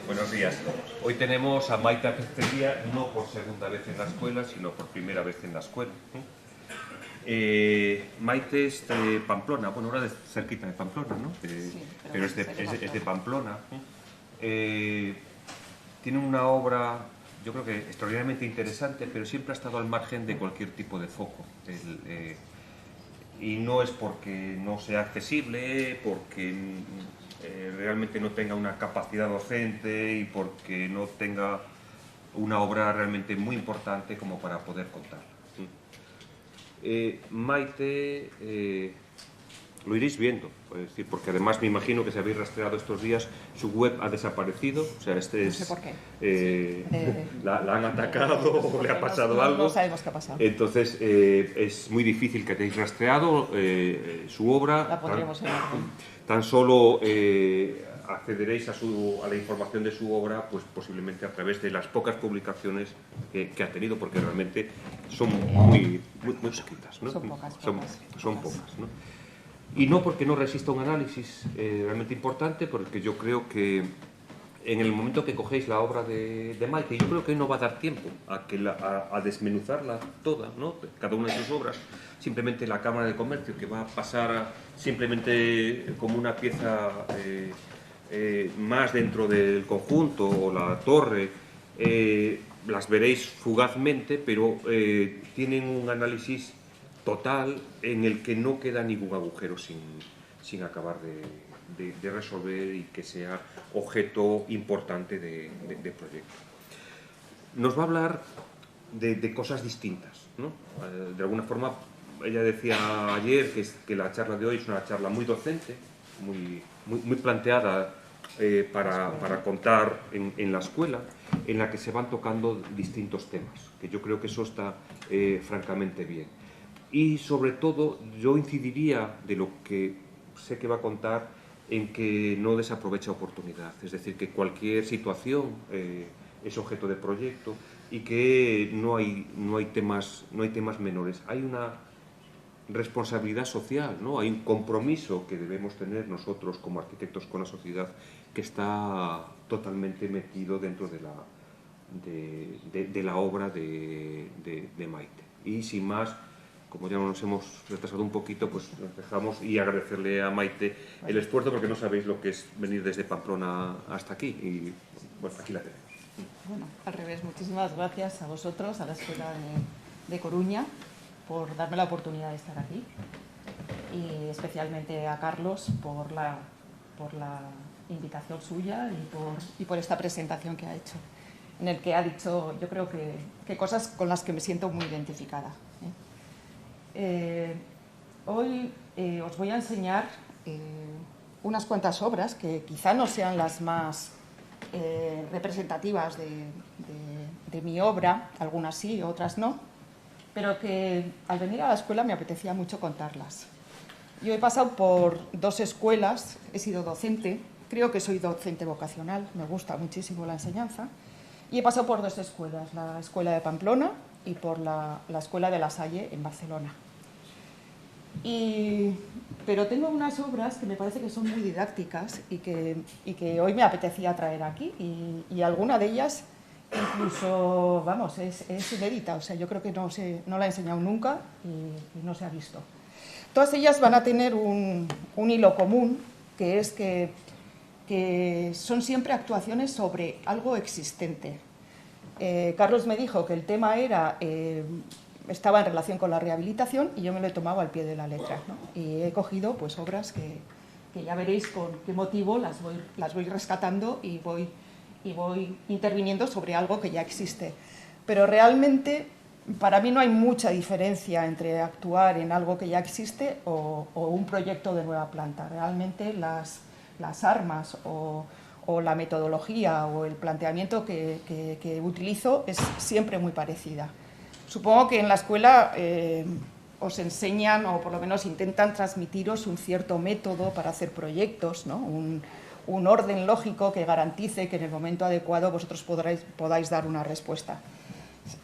Buenos días. Hoy tenemos a Maite Acevedo, no por segunda vez en la escuela, sino por primera vez en la escuela. Maite es de Pamplona, bueno, ahora cerquita de Pamplona, ¿no? Sí, pero es de Pamplona. Tiene una obra, yo creo que extraordinariamente interesante, pero siempre ha estado al margen de cualquier tipo de foco. Y no es porque no sea accesible, porque realmente no tenga una capacidad docente y porque no tenga una obra realmente muy importante como para poder contarla. Maite, lo iréis viendo, es decir, porque además me imagino que si habéis rastreado estos días, su web ha desaparecido, o sea, no sé por qué. La han atacado o le ha pasado algo. No sabemos qué ha pasado. Entonces, es muy difícil que hayáis rastreado su obra. La pondremos en orden. Tan solo accederéis a la información de su obra, pues posiblemente a través de las pocas publicaciones que ha tenido, porque realmente son muy poquitas, ¿no? Son pocas. Son pocas, ¿no? Y no porque no resista un análisis realmente importante, porque yo creo que en el momento que cogéis la obra de Maite, yo creo que no va a dar tiempo a desmenuzarla toda, ¿no? Cada una de sus obras. Simplemente la Cámara de Comercio, que va a pasar simplemente como una pieza más dentro del conjunto, o la torre, las veréis fugazmente, pero tienen un análisis total en el que no queda ningún agujero sin acabar de resolver y que sea objeto importante de proyecto. Nos va a hablar de cosas distintas, ¿no? De alguna forma, ella decía ayer que la charla de hoy es una charla muy docente, muy planteada para contar en la escuela, en la que se van tocando distintos temas, que yo creo que eso está francamente bien. Y sobre todo yo incidiría de lo que sé que va a contar en que no desaprovecha oportunidad, es decir, que cualquier situación es objeto de proyecto y que no hay temas menores. Hay una responsabilidad social, ¿no? Hay un compromiso que debemos tener nosotros como arquitectos con la sociedad que está totalmente metido dentro de la obra de Maite. Y sin más, como ya nos hemos retrasado un poquito, pues nos dejamos y agradecerle a Maite el esfuerzo, porque no sabéis lo que es venir desde Pamplona hasta aquí. Y bueno, aquí la tenemos. Bueno, al revés, muchísimas gracias a vosotros, a la Escuela de Coruña, por darme la oportunidad de estar aquí. Y especialmente a Carlos por la invitación suya y por esta presentación que ha hecho, en el que ha dicho, yo creo que cosas con las que me siento muy identificada. Hoy os voy a enseñar unas cuantas obras que quizá no sean las más representativas de mi obra, algunas sí, otras no, pero que al venir a la escuela me apetecía mucho contarlas. Yo he pasado por dos escuelas, he sido docente, creo que soy docente vocacional, me gusta muchísimo la enseñanza, y he pasado por dos escuelas, la Escuela de Pamplona y por la Escuela de La Salle en Barcelona. Pero tengo unas obras que me parece que son muy didácticas y que hoy me apetecía traer aquí, y alguna de ellas incluso, vamos, es inédita, o sea, yo creo que no la he enseñado nunca y no se ha visto. Todas ellas van a tener un hilo común, que es que son siempre actuaciones sobre algo existente. Carlos me dijo que el tema estaba en relación con la rehabilitación y yo me lo he tomado al pie de la letra, ¿no? Y he cogido pues obras que ya veréis con qué motivo las voy rescatando y voy interviniendo sobre algo que ya existe. Pero realmente para mí no hay mucha diferencia entre actuar en algo que ya existe o un proyecto de nueva planta. Realmente las armas o la metodología o el planteamiento que utilizo es siempre muy parecida. Supongo que en la escuela os enseñan, o por lo menos intentan transmitiros un cierto método para hacer proyectos, ¿no? Un orden lógico que garantice que en el momento adecuado vosotros podáis dar una respuesta.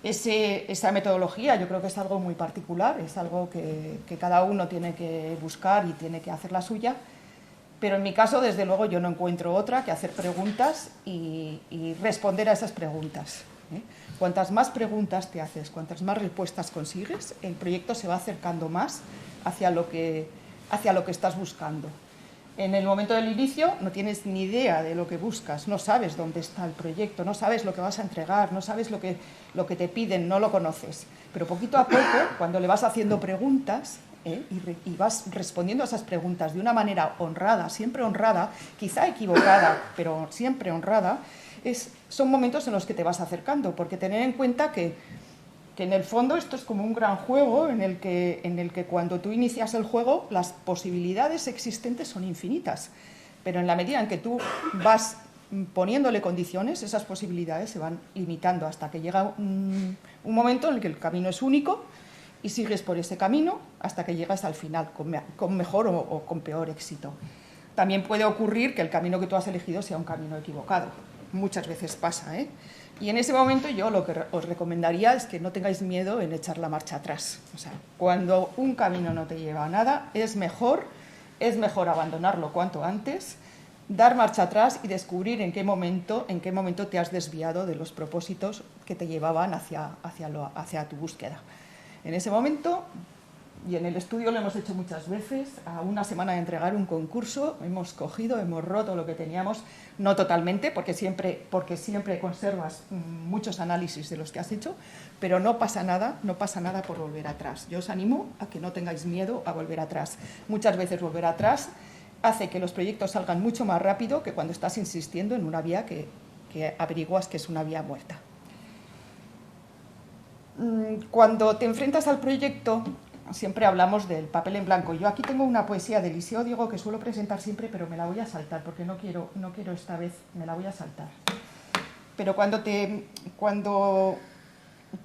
Esa metodología yo creo que es algo muy particular, es algo que cada uno tiene que buscar y tiene que hacer la suya, Pero en mi caso, desde luego, yo no encuentro otra que hacer preguntas y responder a esas preguntas. Cuantas más preguntas te haces, cuantas más respuestas consigues, el proyecto se va acercando más hacia lo que estás buscando. En el momento del inicio no tienes ni idea de lo que buscas, no sabes dónde está el proyecto, no sabes lo que vas a entregar, no sabes lo que te piden, no lo conoces. Pero poquito a poco, cuando le vas haciendo preguntas y vas respondiendo a esas preguntas de una manera honrada, siempre honrada, quizá equivocada, pero siempre honrada, son momentos en los que te vas acercando, porque tener en cuenta que en el fondo esto es como un gran juego en el que cuando tú inicias el juego las posibilidades existentes son infinitas, pero en la medida en que tú vas poniéndole condiciones, esas posibilidades se van limitando hasta que llega un momento en el que el camino es único y sigues por ese camino hasta que llegas al final con mejor o con peor éxito. También puede ocurrir que el camino que tú has elegido sea un camino equivocado. Muchas veces pasa, ¿eh? Y en ese momento yo lo que os recomendaría es que no tengáis miedo en echar la marcha atrás. O sea, cuando un camino no te lleva a nada, es mejor abandonarlo cuanto antes, dar marcha atrás y descubrir en qué momento te has desviado de los propósitos que te llevaban hacia tu búsqueda. En ese momento, y en el estudio lo hemos hecho muchas veces, a una semana de entregar un concurso, hemos roto lo que teníamos, no totalmente, porque siempre conservas muchos análisis de los que has hecho, pero no pasa nada por volver atrás. Yo os animo a que no tengáis miedo a volver atrás. Muchas veces volver atrás hace que los proyectos salgan mucho más rápido que cuando estás insistiendo en una vía que averiguas que es una vía muerta. Cuando te enfrentas al proyecto, siempre hablamos del papel en blanco. Yo aquí tengo una poesía de Eliseo Diego que suelo presentar siempre, pero me la voy a saltar porque no quiero esta vez, me la voy a saltar. Pero cuando te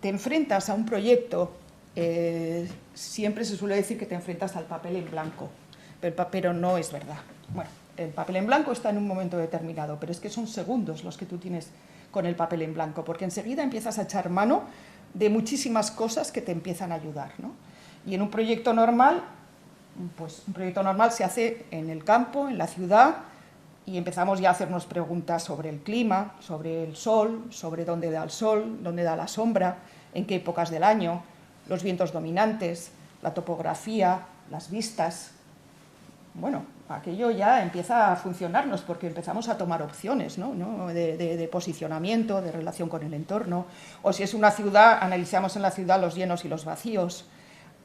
enfrentas a un proyecto, siempre se suele decir que te enfrentas al papel en blanco, pero no es verdad. Bueno, el papel en blanco está en un momento determinado, pero es que son segundos los que tú tienes con el papel en blanco, porque enseguida empiezas a echar mano de muchísimas cosas que te empiezan a ayudar, ¿no? Y en un proyecto normal, pues un proyecto normal se hace en el campo, en la ciudad, y empezamos ya a hacernos preguntas sobre el clima, sobre el sol, sobre dónde da el sol, dónde da la sombra, en qué épocas del año, los vientos dominantes, la topografía, las vistas. Bueno, aquello ya empieza a funcionarnos porque empezamos a tomar opciones, ¿no? de posicionamiento, de relación con el entorno. O si es una ciudad, analizamos en la ciudad los llenos y los vacíos,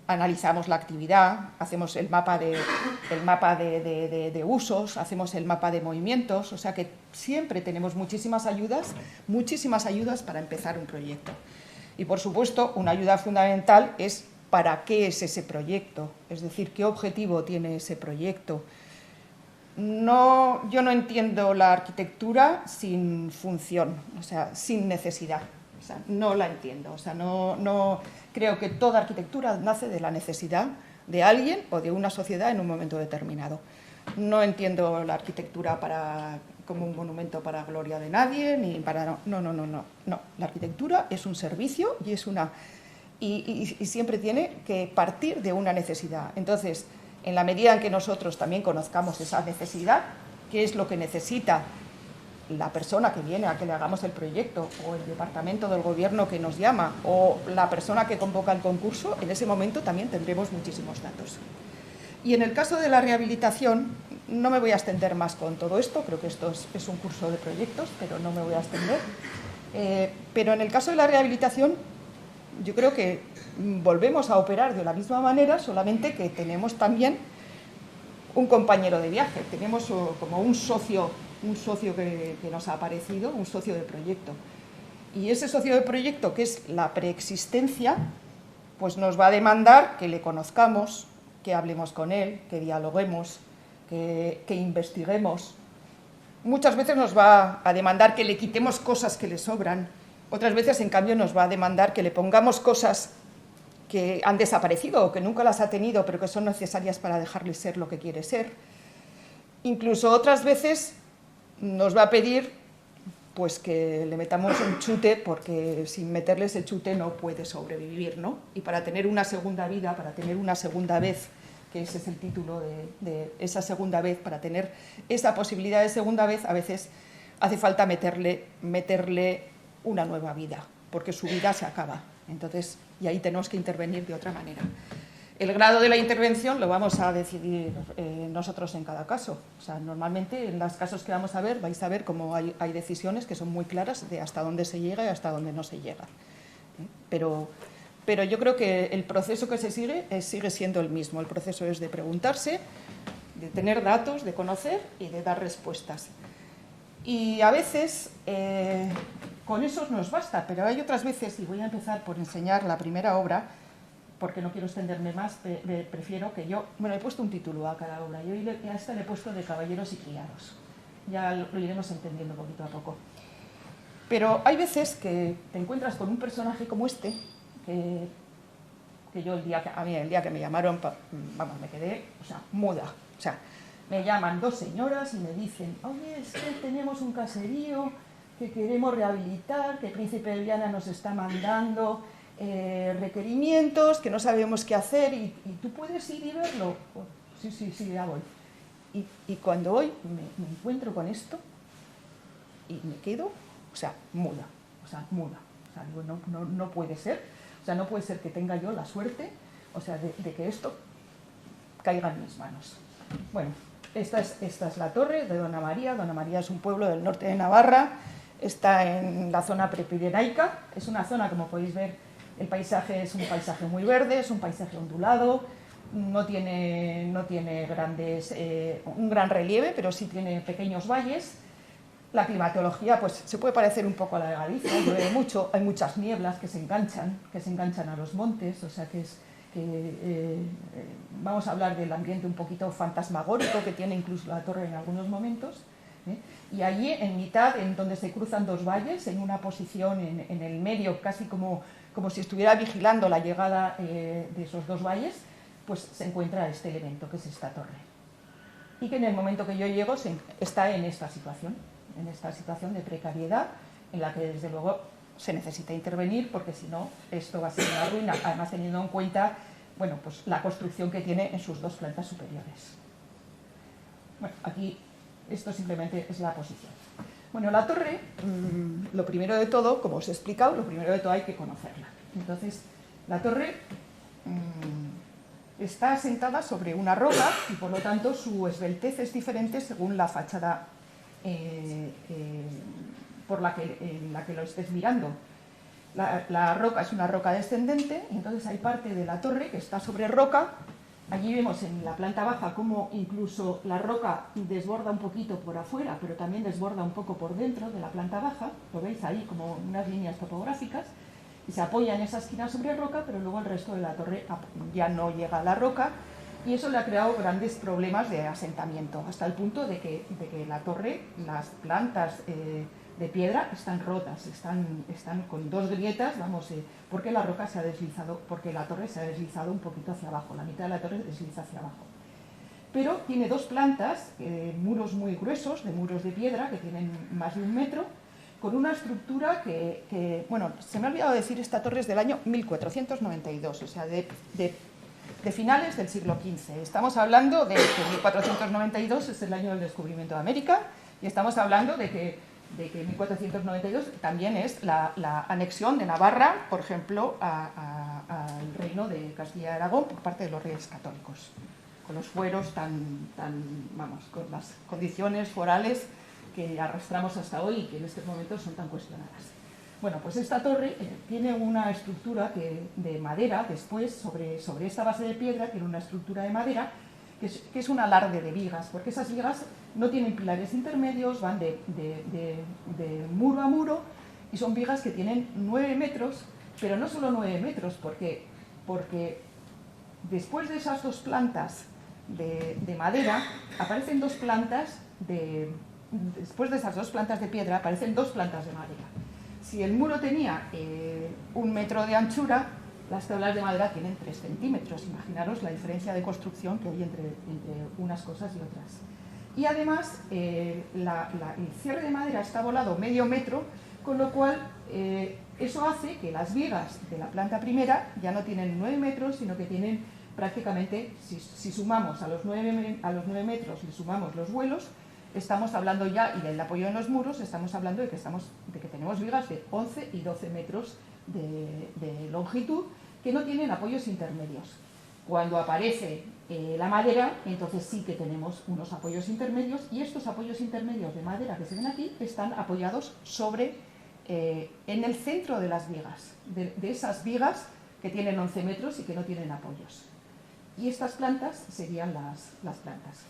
analizamos la actividad, hacemos el mapa de usos, hacemos el mapa de movimientos, o sea que siempre tenemos muchísimas ayudas para empezar un proyecto. Y por supuesto, una ayuda fundamental es para qué es ese proyecto, es decir, qué objetivo tiene ese proyecto. Yo no entiendo la arquitectura sin función, o sea, sin necesidad. O sea, no la entiendo. O sea, no creo que toda arquitectura nace de la necesidad de alguien o de una sociedad en un momento determinado. No entiendo la arquitectura como un monumento para gloria de nadie, ni para... No. La arquitectura es un servicio y siempre tiene que partir de una necesidad. Entonces, en la medida en que nosotros también conozcamos esa necesidad, qué es lo que necesita la persona que viene a que le hagamos el proyecto, o el departamento del gobierno que nos llama, o la persona que convoca el concurso, en ese momento también tendremos muchísimos datos. Y en el caso de la rehabilitación, no me voy a extender más con todo esto, creo que esto es un curso de proyectos, pero no me voy a extender. Pero en el caso de la rehabilitación, yo creo que volvemos a operar de la misma manera, solamente que tenemos también un compañero de viaje, tenemos como un socio que nos ha aparecido, un socio de proyecto. Y ese socio de proyecto, que es la preexistencia, pues nos va a demandar que le conozcamos, que hablemos con él, que dialoguemos, que investiguemos. Muchas veces nos va a demandar que le quitemos cosas que le sobran, otras veces, en cambio, nos va a demandar que le pongamos cosas que han desaparecido o que nunca las ha tenido, pero que son necesarias para dejarle ser lo que quiere ser. Incluso otras veces nos va a pedir pues que le metamos un chute, porque sin meterle ese chute no puede sobrevivir, ¿no? Y para tener una segunda vida, para tener una segunda vez que ese es el título de esa segunda vez. Para tener esa posibilidad de segunda vez, a veces hace falta meterle una nueva vida, porque su vida se acaba. Entonces, y ahí tenemos que intervenir de otra manera. El grado de la intervención lo vamos a decidir nosotros en cada caso. O sea, normalmente en los casos que vamos a ver, vais a ver cómo hay decisiones que son muy claras de hasta dónde se llega y hasta dónde no se llega. Pero yo creo que el proceso que se sigue siendo el mismo. El proceso es de preguntarse, de tener datos, de conocer y de dar respuestas. Y a veces con eso nos basta, pero hay otras veces, y voy a empezar por enseñar la primera obra, porque no quiero extenderme más, prefiero que yo... Bueno, he puesto un título a cada obra, yo a esta le he puesto de caballeros y criados. Ya lo iremos entendiendo poquito a poco. Pero hay veces que te encuentras con un personaje como este, que yo el día que me llamaron, vamos, me quedé, o sea, muda. O sea, me llaman dos señoras y me dicen, oye, es que tenemos un caserío que queremos rehabilitar, que Príncipe de Viana nos está mandando requerimientos, que no sabemos qué hacer, y tú puedes ir y verlo. Oh, sí, ya voy. Y cuando hoy me encuentro con esto, y me quedo, o sea, muda. O sea, digo, no puede ser. O sea, no puede ser que tenga yo la suerte, o sea, de que esto caiga en mis manos. Bueno, esta es la torre de Dona María. Dona María es un pueblo del norte de Navarra, está en la zona prepirenaica. Es una zona, como podéis ver, el paisaje es un paisaje muy verde, es un paisaje ondulado, no tiene un gran relieve, pero sí tiene pequeños valles. La climatología, pues, se puede parecer un poco a la de Galicia, llueve mucho, hay muchas nieblas que se enganchan a los montes, o sea que vamos a hablar del ambiente un poquito fantasmagórico que tiene incluso la torre en algunos momentos. Y allí, en mitad, en donde se cruzan dos valles, en una posición en el medio, casi como si estuviera vigilando la llegada de esos dos valles, pues se encuentra este elemento, que es esta torre. Y que en el momento que yo llego está en esta situación de precariedad, en la que desde luego se necesita intervenir, porque si no, esto va a ser una ruina, además teniendo en cuenta, bueno, pues la construcción que tiene en sus dos plantas superiores. Bueno, aquí esto simplemente es la posición. Bueno, la torre, lo primero de todo, como os he explicado, lo primero de todo hay que conocerla. Entonces, la torre está asentada sobre una roca y por lo tanto su esbeltez es diferente según la fachada en la que lo estés mirando. La roca es una roca descendente, y entonces hay parte de la torre que está sobre roca. Allí vemos en la planta baja cómo incluso la roca desborda un poquito por afuera, pero también desborda un poco por dentro de la planta baja. Lo veis ahí como unas líneas topográficas, y se apoya en esa esquina sobre roca, pero luego el resto de la torre ya no llega a la roca, y eso le ha creado grandes problemas de asentamiento, hasta el punto de que la torre, las plantas de piedra están rotas, están con dos grietas, porque la roca se ha deslizado, porque la torre se ha deslizado un poquito hacia abajo, la mitad de la torre desliza hacia abajo. Pero tiene dos plantas, muros muy gruesos, de muros de piedra, que tienen más de 1 metro, con una estructura que bueno, se me ha olvidado decir, esta torre es del año 1492, o sea, de finales del siglo XV. Estamos hablando de que 1492 es el año del descubrimiento de América, y estamos hablando de que 1492 también es la anexión de Navarra, por ejemplo, al reino de Castilla y Aragón por parte de los reyes católicos, con los fueros con las condiciones forales que arrastramos hasta hoy y que en estos momentos son tan cuestionadas. Bueno, pues esta torre tiene una estructura de madera, después, sobre esta base de piedra, tiene una estructura de madera que es un alarde de vigas, porque esas vigas no tienen pilares intermedios, van de muro a muro, y son vigas que tienen 9 metros, pero no solo 9 metros, porque después de esas dos plantas de madera, aparecen dos plantas después de esas dos plantas de piedra, aparecen dos plantas de madera. Si el muro tenía 1 metro de anchura, las tablas de madera tienen 3 centímetros. Imaginaros la diferencia de construcción que hay entre unas cosas y otras. Y además, el cierre de madera está volado medio metro, con lo cual eso hace que las vigas de la planta primera ya no tienen 9 metros, sino que tienen prácticamente, si sumamos a los 9 metros, le sumamos los vuelos, estamos hablando ya, y del apoyo en los muros, estamos hablando de que tenemos vigas de 11 y 12 metros de longitud que no tienen apoyos intermedios. Cuando aparece la madera, entonces sí que tenemos unos apoyos intermedios, y estos apoyos intermedios de madera que se ven aquí están apoyados en el centro de las vigas, de esas vigas que tienen 11 metros y que no tienen apoyos. Y estas plantas serían las plantas.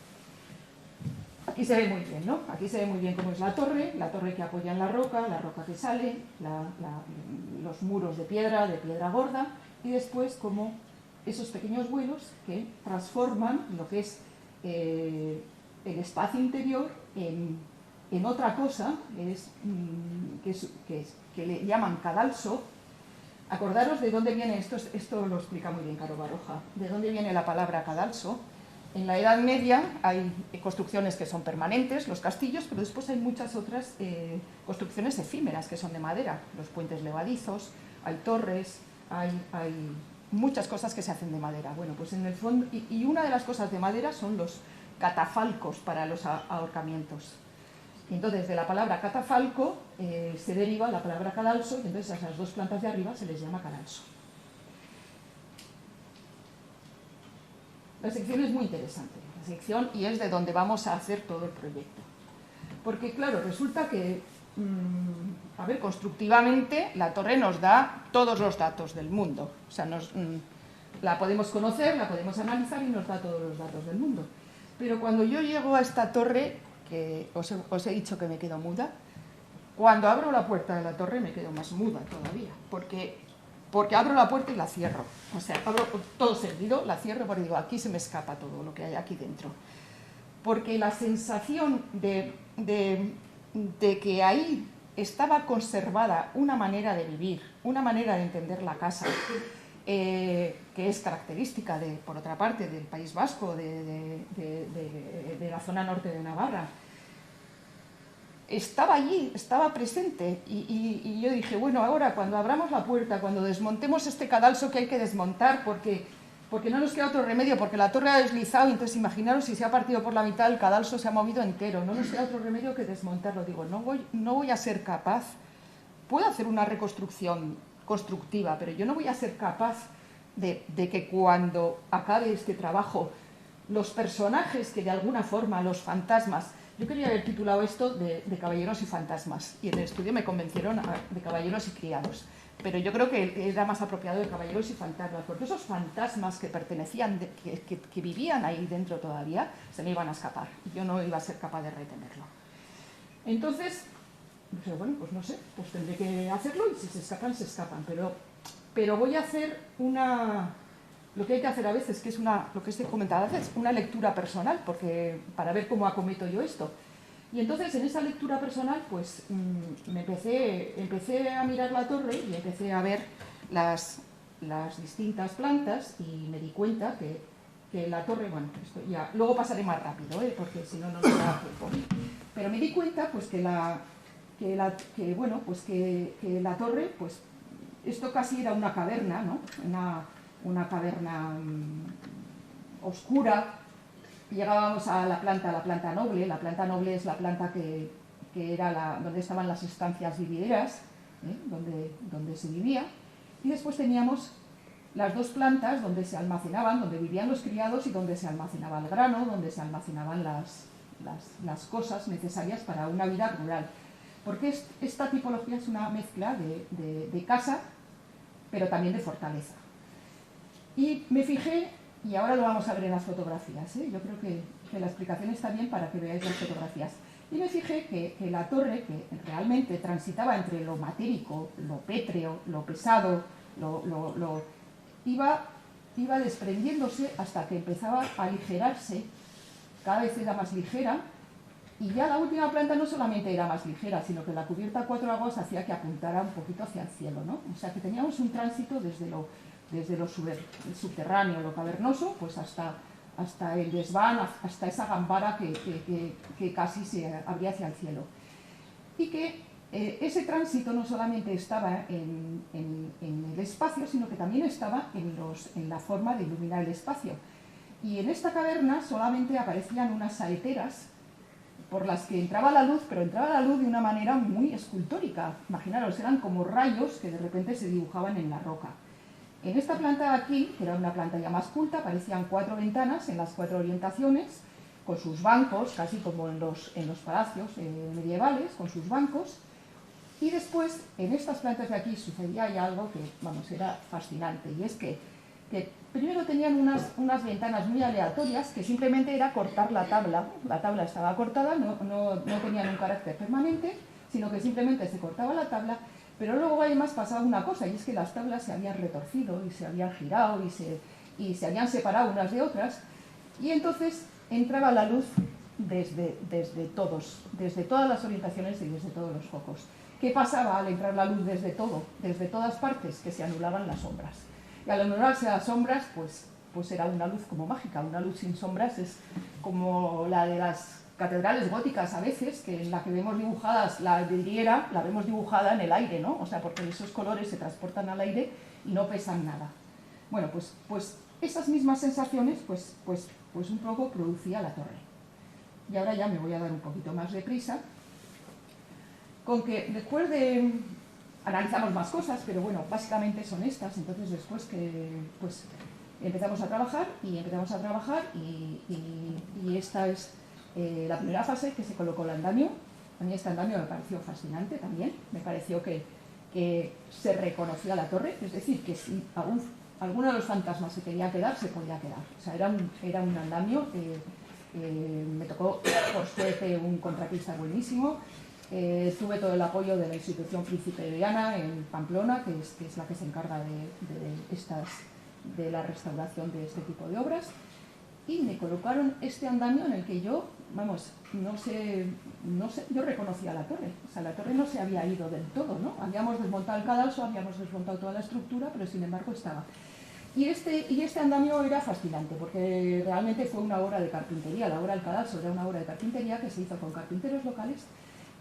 Aquí se ve muy bien, ¿no? Aquí se ve muy bien cómo es la torre que apoya en la roca que sale, los muros de piedra gorda, y después como esos pequeños vuelos que transforman lo que es el espacio interior en otra cosa, que le llaman cadalso. Acordaros de dónde viene esto lo explica muy bien Caro Baroja, de dónde viene la palabra cadalso. En la Edad Media hay construcciones que son permanentes, los castillos, pero después hay muchas otras construcciones efímeras que son de madera, los puentes levadizos, hay torres, hay muchas cosas que se hacen de madera. Bueno, pues en el fondo, y una de las cosas de madera son los catafalcos para los ahorcamientos. Y entonces de la palabra catafalco se deriva la palabra cadalso, y entonces a esas dos plantas de arriba se les llama cadalso. La sección es muy interesante, y es de donde vamos a hacer todo el proyecto. Porque claro, resulta que, constructivamente la torre nos da todos los datos del mundo. O sea, la podemos conocer, la podemos analizar y nos da todos los datos del mundo. Pero cuando yo llego a esta torre, que os he dicho que me quedo muda, cuando abro la puerta de la torre me quedo más muda todavía, porque abro la puerta y la cierro. O sea, abro todo servido, la cierro porque digo, aquí se me escapa todo lo que hay aquí dentro. Porque la sensación de que ahí estaba conservada una manera de vivir, una manera de entender la casa, que es característica, por otra parte, del País Vasco, de la zona norte de Navarra, estaba allí, estaba presente, y yo dije, bueno, ahora cuando abramos la puerta, cuando desmontemos este cadalso que hay que desmontar, porque no nos queda otro remedio, porque la torre ha deslizado, entonces imaginaros si se ha partido por la mitad, el cadalso se ha movido entero, no nos queda otro remedio que desmontarlo. Digo, no voy a ser capaz, puedo hacer una reconstrucción constructiva, pero yo no voy a ser capaz de que cuando acabe este trabajo, los personajes que de alguna forma, los fantasmas, yo quería haber titulado esto de caballeros y fantasmas, y en el estudio me convencieron de caballeros y criados, pero yo creo que era más apropiado de caballeros y fantasmas, porque esos fantasmas que pertenecían, que vivían ahí dentro todavía, se me iban a escapar, yo no iba a ser capaz de retenerlo. Entonces, bueno, pues no sé, pues tendré que hacerlo, y si se escapan, se escapan, pero voy a hacer lo que hay que hacer a veces, que es lo que os he comentado a veces, una lectura personal, para ver cómo acometo yo esto. Y entonces en esa lectura personal, pues empecé a mirar la torre y empecé a ver las distintas plantas, y me di cuenta que la torre, bueno, esto ya, luego pasaré más rápido, porque si no, no nos da tiempo. Pero me di cuenta pues que la torre, pues esto casi era una caverna, ¿no? Una caverna oscura. Llegábamos a la planta noble. La planta noble es la planta que era donde estaban las estancias vivideras, donde se vivía, y después teníamos las dos plantas donde se almacenaban, donde vivían los criados y donde se almacenaba el grano, donde se almacenaban las cosas necesarias para una vida rural. Porque esta tipología es una mezcla de casa, pero también de fortaleza. Y me fijé, y ahora lo vamos a ver en las fotografías, yo creo que la explicación está bien para que veáis las fotografías. Y me fijé que la torre, que realmente transitaba entre lo matérico, lo pétreo, lo pesado, iba desprendiéndose hasta que empezaba a aligerarse, cada vez era más ligera, y ya la última planta no solamente era más ligera, sino que la cubierta a cuatro aguas hacía que apuntara un poquito hacia el cielo, ¿no? O sea que teníamos un tránsito desde lo subterráneo, lo cavernoso, pues hasta el desván, hasta esa gambara que casi se abría hacia el cielo. Y que ese tránsito no solamente estaba en el espacio, sino que también estaba en la forma de iluminar el espacio. Y en esta caverna solamente aparecían unas saeteras por las que entraba la luz, pero entraba la luz de una manera muy escultórica. Imaginaros, eran como rayos que de repente se dibujaban en la roca. En esta planta de aquí, que era una planta ya más culta, aparecían 4 ventanas en las 4 orientaciones, con sus bancos, casi como en los palacios medievales, con sus bancos. Y después, en estas plantas de aquí sucedía ya algo que, vamos, era fascinante, y es que primero tenían unas ventanas muy aleatorias, que simplemente era cortar la tabla estaba cortada, no tenían un carácter permanente, sino que simplemente se cortaba la tabla, pero luego además pasaba una cosa, y es que las tablas se habían retorcido, y se habían girado, y se habían separado unas de otras, y entonces entraba la luz desde todas las orientaciones y desde todos los focos. ¿Qué pasaba al entrar la luz desde todas partes? Que se anulaban las sombras. Y al anularse las sombras, pues era una luz como mágica. Una luz sin sombras es como la de las catedrales góticas a veces, que en la que vemos dibujadas la vidriera, la vemos dibujada en el aire, ¿no? O sea, porque esos colores se transportan al aire y no pesan nada. Bueno, pues esas mismas sensaciones, pues un poco producía la torre. Y ahora ya me voy a dar un poquito más de prisa, con que después de... analizamos más cosas, pero bueno, básicamente son estas. Entonces después que pues empezamos a trabajar y esta es la primera fase, que se colocó el andamio. A mí este andamio me pareció fascinante también, me pareció que se reconocía la torre, es decir, que si alguno de los fantasmas se quería quedar, se podía quedar. O sea, era un andamio, me tocó por suerte un contratista buenísimo. Tuve todo el apoyo de la institución Príncipe de Viana en Pamplona, que es la que se encarga de la restauración de este tipo de obras, y me colocaron este andamio en el que yo, vamos, no sé, yo reconocía la torre. O sea, la torre no se había ido del todo, ¿no? Habíamos desmontado el cadalso, habíamos desmontado toda la estructura, pero sin embargo estaba. Y este andamio era fascinante, porque realmente fue una obra de carpintería. La obra del cadalso era una obra de carpintería que se hizo con carpinteros locales,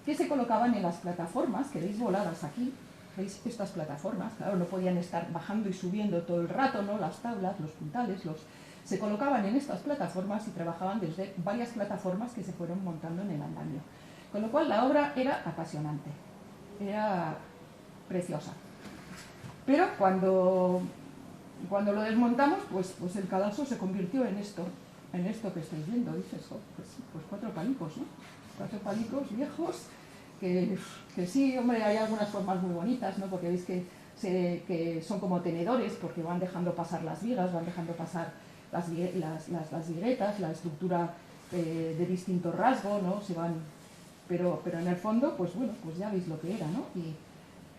que se colocaban en las plataformas que veis voladas aquí. ¿Veis estas plataformas? Claro, no podían estar bajando y subiendo todo el rato, ¿no? Las tablas, los puntales, se colocaban en estas plataformas y trabajaban desde varias plataformas que se fueron montando en el andamio. Con lo cual la obra era apasionante, era preciosa. Pero cuando lo desmontamos, pues el cadalso se convirtió en esto que estáis viendo. Dices, oh, pues 4 palicos, ¿no? 4 palicos viejos, que sí, hombre, hay algunas formas muy bonitas, ¿no? Porque veis que son como tenedores, porque van dejando pasar las vigas, van dejando pasar las viguetas, la estructura de distinto rasgo, ¿no? Pero en el fondo, pues bueno, pues ya veis lo que era, ¿no?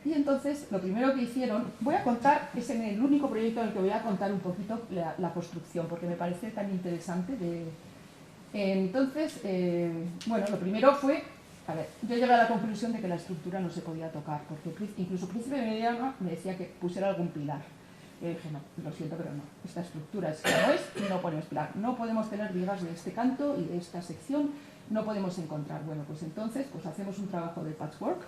Y entonces, lo primero que hicieron, voy a contar, es en el único proyecto en el que voy a contar un poquito la construcción, porque me parece tan interesante. Entonces, bueno, lo primero fue, a ver, yo llegué a la conclusión de que la estructura no se podía tocar, porque incluso Príncipe de Mediana me decía que pusiera algún pilar. Y dije, no, lo siento, pero no, esta estructura es como es y no ponemos pilar. No podemos tener vigas de este canto y de esta sección, no podemos encontrar. Bueno, pues entonces pues hacemos un trabajo de patchwork,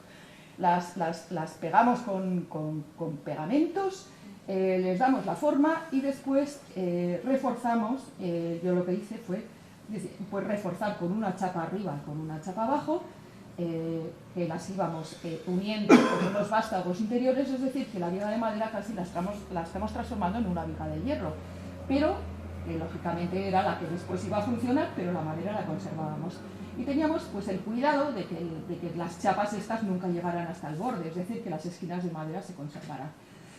las pegamos con pegamentos, les damos la forma y después reforzamos. Yo lo que hice fue pues reforzar con una chapa arriba, con una chapa abajo, que las íbamos uniendo con unos vástagos interiores, es decir, que la viga de madera casi la estamos transformando en una viga de hierro, pero lógicamente era la que después iba a funcionar, pero la madera la conservábamos. Y teníamos pues el cuidado de que las chapas estas nunca llegaran hasta el borde, es decir, que las esquinas de madera se conservaran.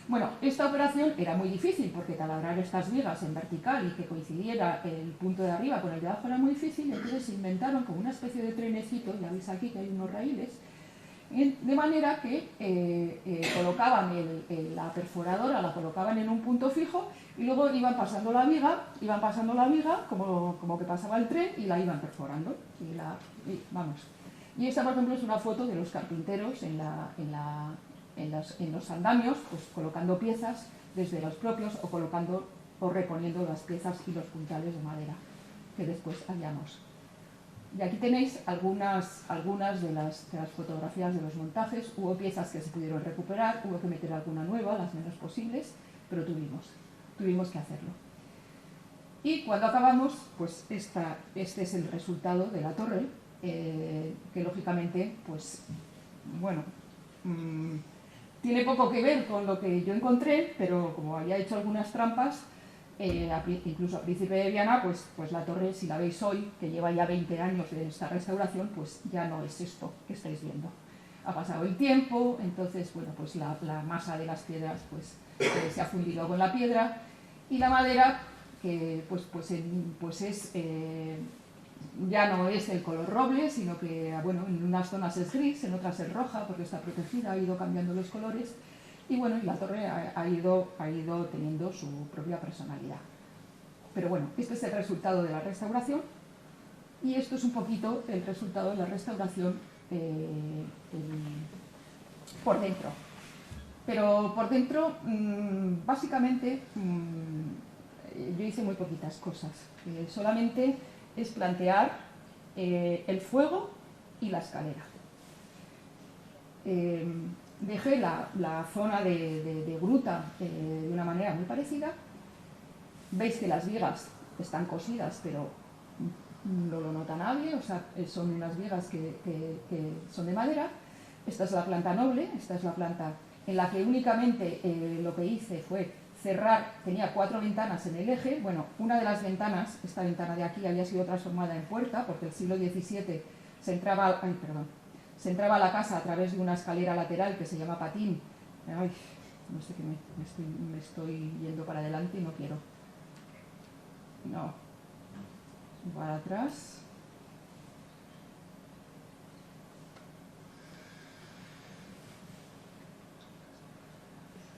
Bueno, esta operación era muy difícil porque taladrar estas vigas en vertical y que coincidiera el punto de arriba con el de abajo era muy difícil, entonces se inventaron como una especie de trenecito, ya veis aquí que hay unos raíles, de manera que colocaban la perforadora, la colocaban en un punto fijo y luego iban pasando la viga como que pasaba el tren y la iban perforando. Y esta, por ejemplo, es una foto de los carpinteros en los andamios, pues colocando piezas desde los propios o reponiendo las piezas y los puntales de madera que después hayamos Y aquí tenéis algunas de las fotografías de los montajes. Hubo piezas que se pudieron recuperar, hubo que meter alguna nueva, las menos posibles, pero tuvimos que hacerlo. Y cuando acabamos, pues este es el resultado de la torre, que lógicamente, pues, bueno, tiene poco que ver con lo que yo encontré, pero como había hecho algunas trampas, incluso a Príncipe de Viana, pues la torre, si la veis hoy, que lleva ya 20 años de esta restauración, pues ya no es esto que estáis viendo. Ha pasado el tiempo, entonces, bueno, pues la masa de las piedras pues, se ha fundido con la piedra, y la madera, que ya no es el color roble, sino que, bueno, en unas zonas es gris, en otras es roja, porque está protegida, ha ido cambiando los colores. Y bueno, y la torre ha ido teniendo su propia personalidad. Pero bueno, este es el resultado de la restauración, y esto es un poquito el resultado de la restauración por dentro. Pero por dentro, básicamente, yo hice muy poquitas cosas. Solamente es plantear el fuego y la escalera. Dejé la zona de gruta de una manera muy parecida. Veis que las vigas están cosidas, pero no lo nota nadie, o sea, son unas vigas que son de madera. Esta es la planta noble, esta es la planta en la que únicamente lo que hice fue cerrar, tenía 4 ventanas en el eje. Bueno, una de las ventanas, esta ventana de aquí, había sido transformada en puerta, porque el siglo XVII se entraba a la casa a través de una escalera lateral que se llama patín. Ay, no sé qué me estoy yendo para adelante y no quiero. No. Para atrás.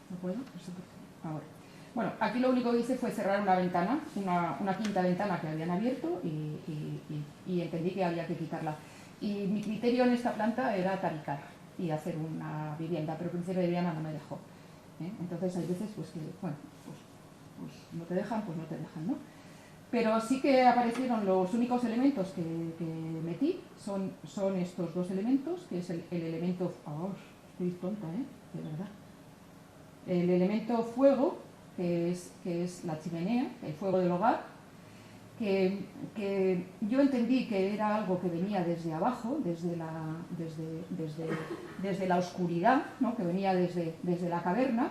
¿No puedo? Ahora. Bueno, aquí lo único que hice fue cerrar una ventana, una quinta ventana que habían abierto, y entendí que había que quitarla. Y mi criterio en esta planta era tabicar y hacer una vivienda, pero Príncipe de Viana no me dejó. Entonces hay veces pues que, bueno, pues no te dejan, ¿no? Pero sí que aparecieron los únicos elementos que metí, son estos dos elementos, que es el elemento... Oh, estoy tonta, de verdad. El elemento fuego, que es la chimenea, el fuego del hogar, que yo entendí que era algo que venía desde abajo, desde la oscuridad, ¿no? Que venía desde la caverna,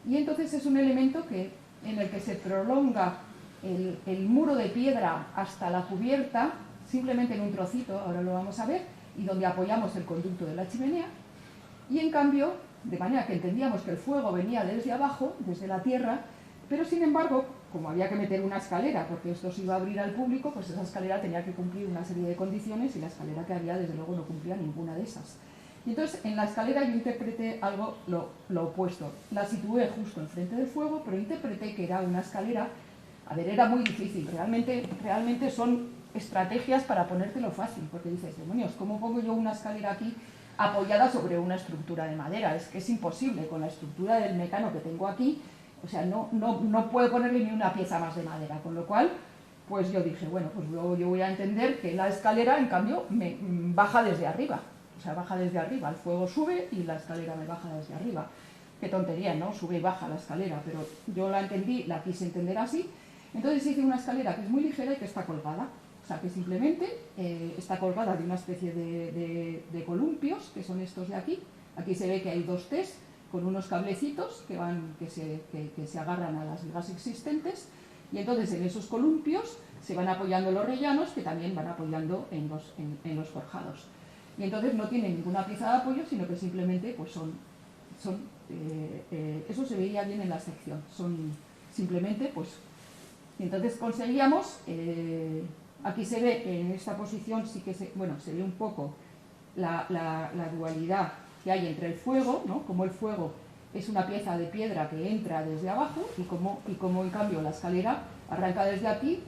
y entonces es un elemento en el que se prolonga el muro de piedra hasta la cubierta, simplemente en un trocito, ahora lo vamos a ver, y donde apoyamos el conducto de la chimenea, y en cambio, de manera que entendíamos que el fuego venía desde abajo, desde la tierra, pero sin embargo, como había que meter una escalera, porque esto se iba a abrir al público, pues esa escalera tenía que cumplir una serie de condiciones, y la escalera que había, desde luego, no cumplía ninguna de esas. Y entonces, en la escalera yo interpreté algo lo opuesto. La situé justo enfrente del fuego, pero interpreté que era una escalera. A ver, era muy difícil. Realmente son estrategias para ponértelo fácil, porque dices, demonios, ¿cómo pongo yo una escalera aquí apoyada sobre una estructura de madera? Es que es imposible, con la estructura del mecano que tengo aquí. O sea, no puedo ponerle ni una pieza más de madera, con lo cual, pues yo dije, bueno, pues yo voy a entender que la escalera, en cambio, me baja desde arriba. O sea, baja desde arriba, el fuego sube y la escalera me baja desde arriba. Qué tontería, ¿no? Sube y baja la escalera, pero yo la quise entender así. Entonces hice una escalera que es muy ligera y que está colgada. O sea, que simplemente está colgada de una especie de columpios, que son estos de aquí. Aquí se ve que hay dos T's con unos cablecitos que se agarran a las vigas existentes, y entonces en esos columpios se van apoyando los rellanos, que también van apoyando en los forjados. Y entonces no tienen ninguna pieza de apoyo, sino que simplemente pues eso se veía bien en la sección, son simplemente pues... Y entonces conseguíamos, aquí se ve en esta posición, sí que se ve un poco la dualidad que hay entre el fuego, ¿no? Como el fuego es una pieza de piedra que entra desde abajo, y como en cambio la escalera arranca desde aquí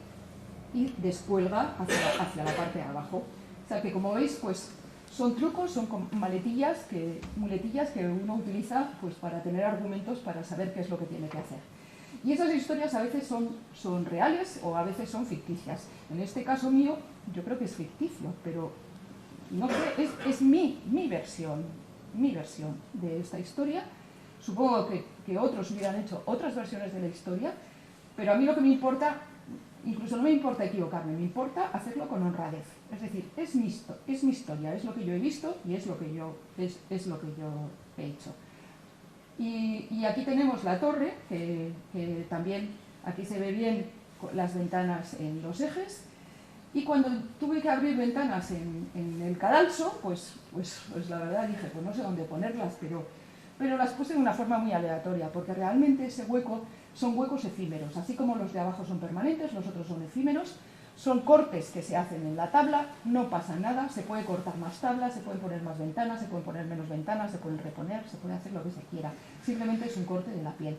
y descuelga hacia la parte de abajo. O sea que, como veis, pues son trucos, son muletillas que uno utiliza pues para tener argumentos para saber qué es lo que tiene que hacer. Y esas historias a veces son reales o a veces son ficticias. En este caso mío, yo creo que es ficticio, pero no sé, es mi versión de esta historia. Supongo que otros hubieran hecho otras versiones de la historia, pero a mí lo que me importa, incluso no me importa equivocarme, me importa hacerlo con honradez. Es decir, es mi historia, es lo que yo he visto y es lo que yo he hecho. Y aquí tenemos la torre, que también aquí se ve bien las ventanas en los ejes. Y cuando tuve que abrir ventanas en el cadalso, pues la verdad dije, pues no sé dónde ponerlas, pero las puse de una forma muy aleatoria, porque realmente ese hueco son huecos efímeros. Así como los de abajo son permanentes, los otros son efímeros. Son cortes que se hacen en la tabla, no pasa nada, se puede cortar más tablas, se pueden poner más ventanas, se pueden poner menos ventanas, se pueden reponer, se puede hacer lo que se quiera. Simplemente es un corte de la piel.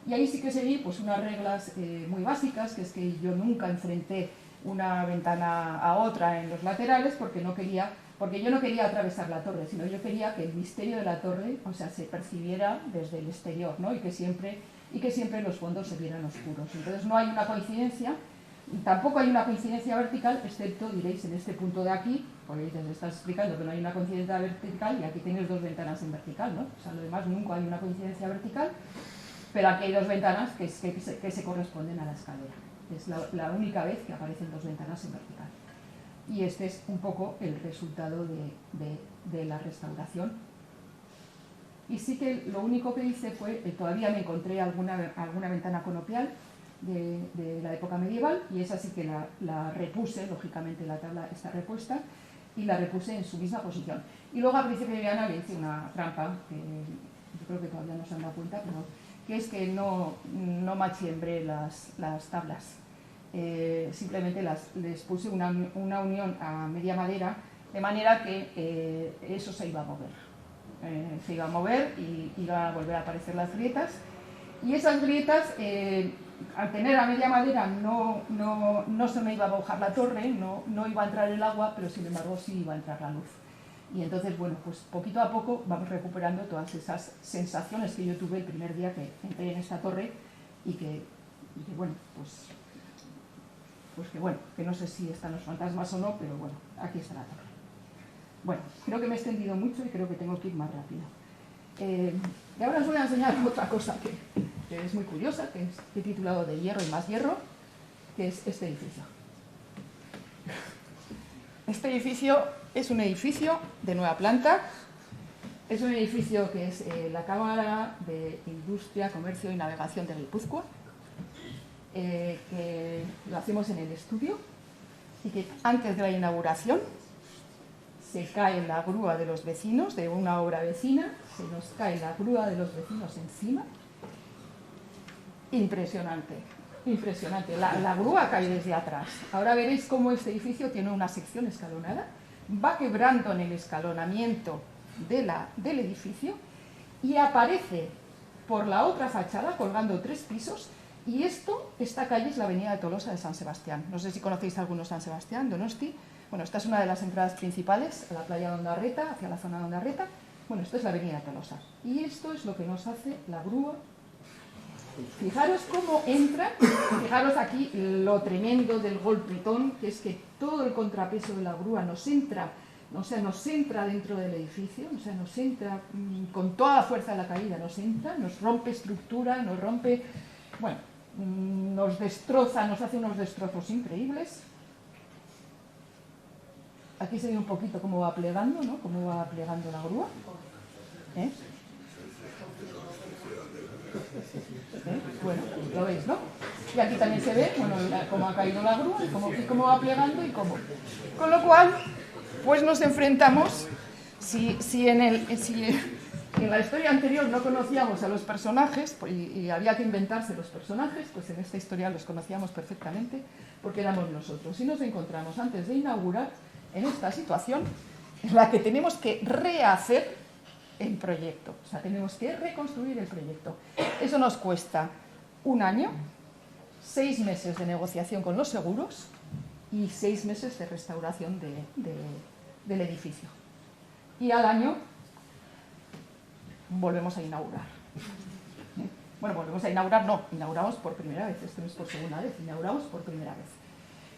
Y ahí sí que seguí pues unas reglas muy básicas, que es que yo nunca enfrenté una ventana a otra en los laterales porque yo no quería atravesar la torre, sino yo quería que el misterio de la torre, o sea, se percibiera desde el exterior, ¿no? y que siempre los fondos se vieran oscuros. Entonces no hay una coincidencia, tampoco hay una coincidencia vertical, excepto, diréis, en este punto de aquí, porque te estás explicando que no hay una coincidencia vertical y aquí tienes dos ventanas en vertical, ¿no? O sea, lo demás nunca hay una coincidencia vertical, pero aquí hay dos ventanas que se corresponden a la escalera. Es la única vez que aparecen dos ventanas en vertical. Y este es un poco el resultado de la restauración. Y sí que lo único que hice fue, todavía me encontré alguna ventana conopial de la época medieval, y esa sí que la repuse, lógicamente la tabla está repuesta, y la repuse en su misma posición. Y luego a principio de Viana le hice una trampa, que yo creo que todavía no se han dado cuenta, pero que es que no machiembré las tablas. Simplemente les puse una unión a media madera, de manera que eso se iba a mover. Se iba a mover y iban a volver a aparecer las grietas. Y esas grietas, al tener a media madera, no se me iba a mojar la torre, no iba a entrar el agua, pero sin embargo sí iba a entrar la luz. Y entonces, bueno, pues poquito a poco vamos recuperando todas esas sensaciones que yo tuve el primer día que entré en esta torre y que bueno, que no sé si están los fantasmas o no, pero bueno, aquí está la torre. Bueno, creo que me he extendido mucho y creo que tengo que ir más rápido. Y ahora os voy a enseñar otra cosa que es muy curiosa, que he titulado De hierro y más hierro, que es este edificio. Este edificio es un edificio de nueva planta, es un edificio que es la Cámara de Industria, Comercio y Navegación de Guipúzcoa, que lo hacemos en el estudio, y que antes de la inauguración se cae la grúa de los vecinos, de una obra vecina, se nos cae la grúa de los vecinos encima. Impresionante, impresionante. La grúa cae desde atrás. Ahora veréis cómo este edificio tiene una sección escalonada, va quebrando en el escalonamiento del edificio y aparece por la otra fachada colgando 3 pisos. Y esta calle es la avenida de Tolosa de San Sebastián. No sé si conocéis algunos San Sebastián, Donosti. Bueno, esta es una de las entradas principales a la playa de Ondarreta, hacia la zona de Ondarreta. Bueno, esto es la avenida de Tolosa. Y esto es lo que nos hace la grúa. Fijaros cómo entra, fijaros aquí lo tremendo del golpetón, que es que todo el contrapeso de la grúa nos entra dentro del edificio, o sea, nos entra con toda la fuerza de la caída, nos rompe estructura, nos rompe, bueno, nos destroza, nos hace unos destrozos increíbles. Aquí se ve un poquito cómo va plegando, ¿no? Cómo va plegando la grúa. Bueno, lo veis, ¿no? Y aquí también se ve, bueno, cómo ha caído la grúa y cómo va plegando y cómo. Con lo cual, pues nos enfrentamos, si en la historia anterior no conocíamos a los personajes y había que inventarse los personajes, pues en esta historia los conocíamos perfectamente porque éramos nosotros. Y nos encontramos antes de inaugurar en esta situación en la que tenemos que rehacer el proyecto, o sea, tenemos que reconstruir el proyecto. Eso nos cuesta 1 año, 6 meses de negociación con los seguros y 6 meses de restauración del edificio. Y al año volvemos a inaugurar. Bueno, volvemos a inaugurar, no, inauguramos por primera vez, esto no es por segunda vez, inauguramos por primera vez.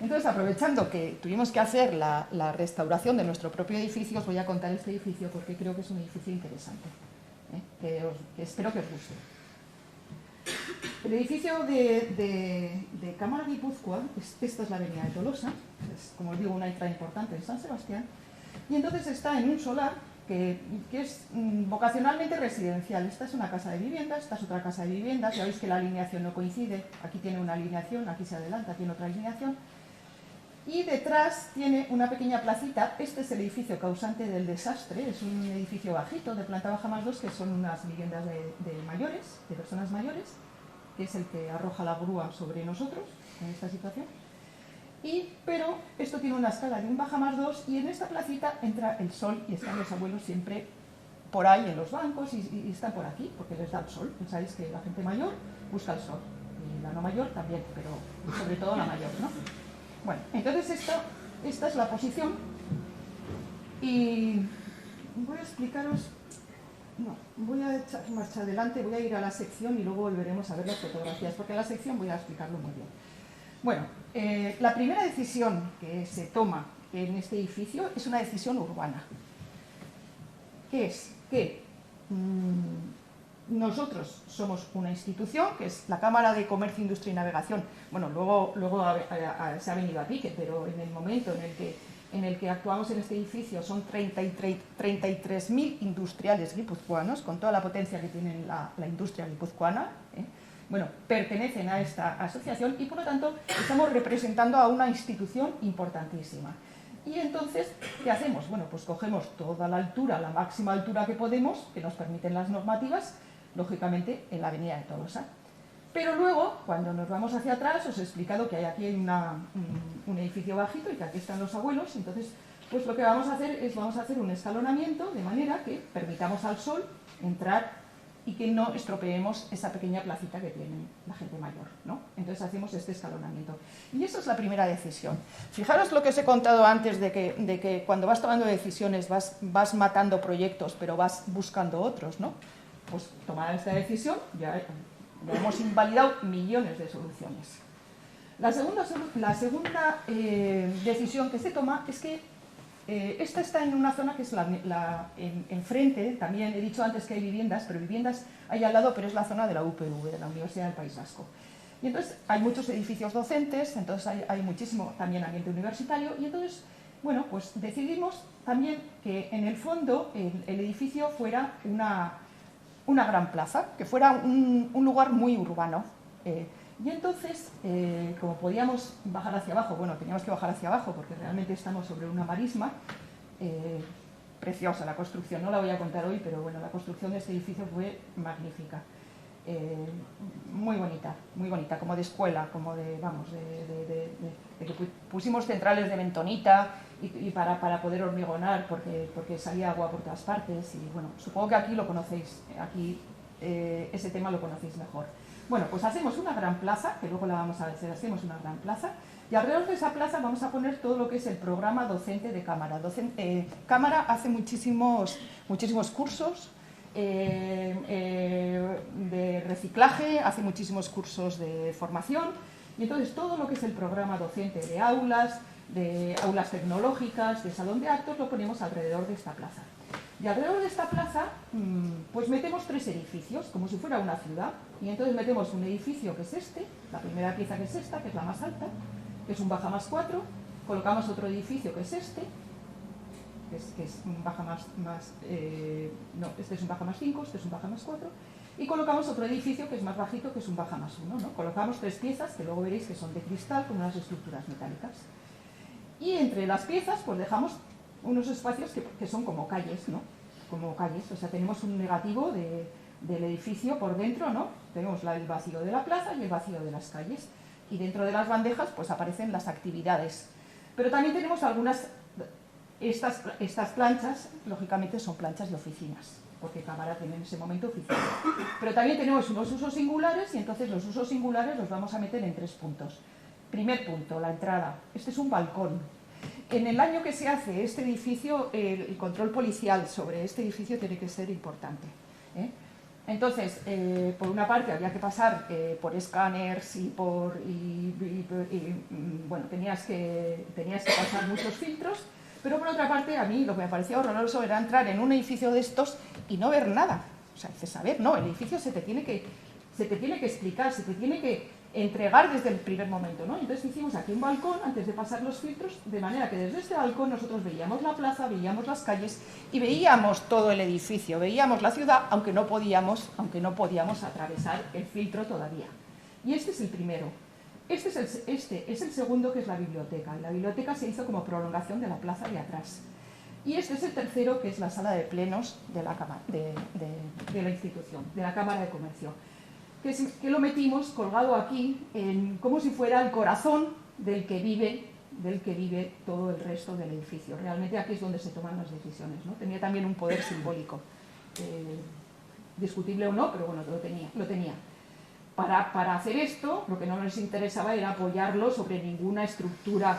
Entonces, aprovechando que tuvimos que hacer la restauración de nuestro propio edificio, os voy a contar este edificio porque creo que es un edificio interesante, que espero que os guste. El edificio de Cámara Guipúzcoa, esta es la avenida de Tolosa, es, como os digo, una entrada importante en San Sebastián, y entonces está en un solar que es vocacionalmente residencial. Esta es una casa de viviendas, esta es otra casa de viviendas, ya veis que la alineación no coincide, aquí tiene una alineación, aquí se adelanta, tiene otra alineación, y detrás tiene una pequeña placita. Este es el edificio causante del desastre, es un edificio bajito, de planta baja más 2, que son unas viviendas de mayores, de personas mayores, que es el que arroja la grúa sobre nosotros en esta situación. Pero esto tiene una escala de un baja más 2 y en esta placita entra el sol y están los abuelos siempre por ahí en los bancos y están por aquí porque les da el sol. Sabéis que la gente mayor busca el sol y la no mayor también, pero sobre todo la mayor, ¿no? Bueno, entonces esta es la posición y voy a explicaros, no, voy a echar marcha adelante, voy a ir a la sección y luego volveremos a ver las fotografías porque en la sección voy a explicarlo muy bien. Bueno, la primera decisión que se toma en este edificio es una decisión urbana. ¿Qué es? Que nosotros somos una institución, que es la Cámara de Comercio, Industria y Navegación. Bueno, luego se ha venido a pique, pero en el momento en el que actuamos en este edificio son 33.000 industriales guipuzcoanos, con toda la potencia que tiene la industria guipuzcoana, bueno, pertenecen a esta asociación y por lo tanto estamos representando a una institución importantísima. Y entonces, ¿qué hacemos? Bueno, pues cogemos toda la altura, la máxima altura que podemos, que nos permiten las normativas, lógicamente en la avenida de Tolosa. Pero luego, cuando nos vamos hacia atrás, os he explicado que aquí hay un edificio bajito y que aquí están los abuelos, entonces pues lo que vamos a hacer es un escalonamiento de manera que permitamos al sol entrar y que no estropeemos esa pequeña placita que tiene la gente mayor, ¿no? Entonces hacemos este escalonamiento. Y eso es la primera decisión. Fijaros lo que os he contado antes de que cuando vas tomando decisiones vas matando proyectos, pero vas buscando otros, ¿no? Pues tomada esta decisión ya hemos invalidado millones de soluciones. La segunda decisión que se toma es que esta está en una zona que es enfrente, también he dicho antes que hay viviendas, pero viviendas hay al lado, pero es la zona de la UPV, de la Universidad del País Vasco. Y entonces hay muchos edificios docentes, entonces hay muchísimo también ambiente universitario, y entonces, bueno, pues decidimos también que en el fondo el edificio fuera una gran plaza, que fuera un lugar muy urbano. Y entonces, como podíamos bajar hacia abajo, bueno, teníamos que bajar hacia abajo porque realmente estamos sobre una marisma, preciosa la construcción, no la voy a contar hoy, pero bueno, la construcción de este edificio fue magnífica, muy bonita, como de escuela, como de que pusimos centrales de bentonita y para poder hormigonar porque salía agua por todas partes y bueno, supongo que aquí lo conocéis, aquí ese tema lo conocéis mejor. Bueno, pues hacemos una gran plaza, que luego la vamos a hacer, hacemos una gran plaza, y alrededor de esa plaza vamos a poner todo lo que es el programa docente de Cámara. Cámara hace muchísimos cursos de reciclaje, hace muchísimos cursos de formación, y entonces todo lo que es el programa docente de aulas tecnológicas, de salón de actos, lo ponemos alrededor de esta plaza. Y alrededor de esta plaza, pues metemos 3 edificios, como si fuera una ciudad. Y entonces metemos un edificio que es este, la primera pieza que es esta, que es la más alta, que es un baja más 4. Colocamos otro edificio que es este, que es un baja más no, este es un baja más 5, este es un baja más 4. Y colocamos otro edificio que es más bajito, que es un baja más 1, ¿no? Colocamos 3 piezas, que luego veréis que son de cristal, con unas estructuras metálicas. Y entre las piezas, pues dejamos unos espacios que son como calles, ¿no? Como calles, o sea, tenemos un negativo del edificio por dentro, ¿no? Tenemos el vacío de la plaza y el vacío de las calles. Y dentro de las bandejas, pues aparecen las actividades. Pero también tenemos estas planchas, lógicamente son planchas de oficinas, porque Cámara tiene en ese momento oficinas. Pero también tenemos unos usos singulares y entonces los usos singulares los vamos a meter en 3 puntos. Primer punto, la entrada. Este es un balcón. En el año que se hace este edificio, el control policial sobre este edificio tiene que ser importante, Entonces, por una parte había que pasar por escáneres bueno, tenías que pasar muchos filtros, pero por otra parte a mí lo que me parecía horroroso era entrar en un edificio de estos y no ver nada. O sea, dices, a ver, no, el edificio se te tiene que explicar, se te tiene que entregar desde el primer momento, ¿no? Entonces hicimos aquí un balcón antes de pasar los filtros, de manera que desde este balcón nosotros veíamos la plaza, veíamos las calles y veíamos todo el edificio, veíamos la ciudad, aunque no podíamos atravesar el filtro todavía. Y este es el primero. Este es el segundo, que es la biblioteca. La biblioteca se hizo como prolongación de la plaza de atrás. Y este es el tercero, que es la sala de plenos de la la institución, de la Cámara de Comercio. Que lo metimos colgado aquí, como si fuera el corazón del que vive todo el resto del edificio. Realmente aquí es donde se toman las decisiones, ¿no? Tenía también un poder simbólico, discutible o no, pero bueno, lo tenía. Para hacer esto, lo que no nos interesaba era apoyarlo sobre ninguna estructura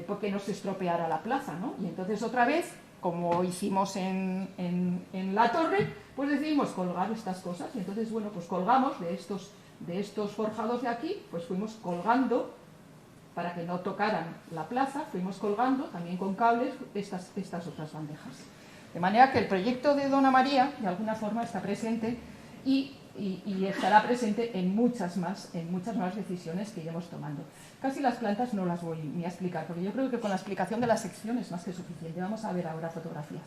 porque no se estropeara la plaza, ¿no? Y entonces otra vez, como hicimos en la torre, pues decidimos colgar estas cosas. Y entonces, bueno, pues colgamos de estos forjados de aquí, pues fuimos colgando, para que no tocaran la plaza, fuimos colgando también con cables estas otras bandejas. De manera que el proyecto de Dona María, de alguna forma, está presente y estará presente en muchas más decisiones que iremos tomando. Casi las plantas no las voy ni a explicar, porque yo creo que con la explicación de la sección es más que suficiente. Vamos a ver ahora fotografías.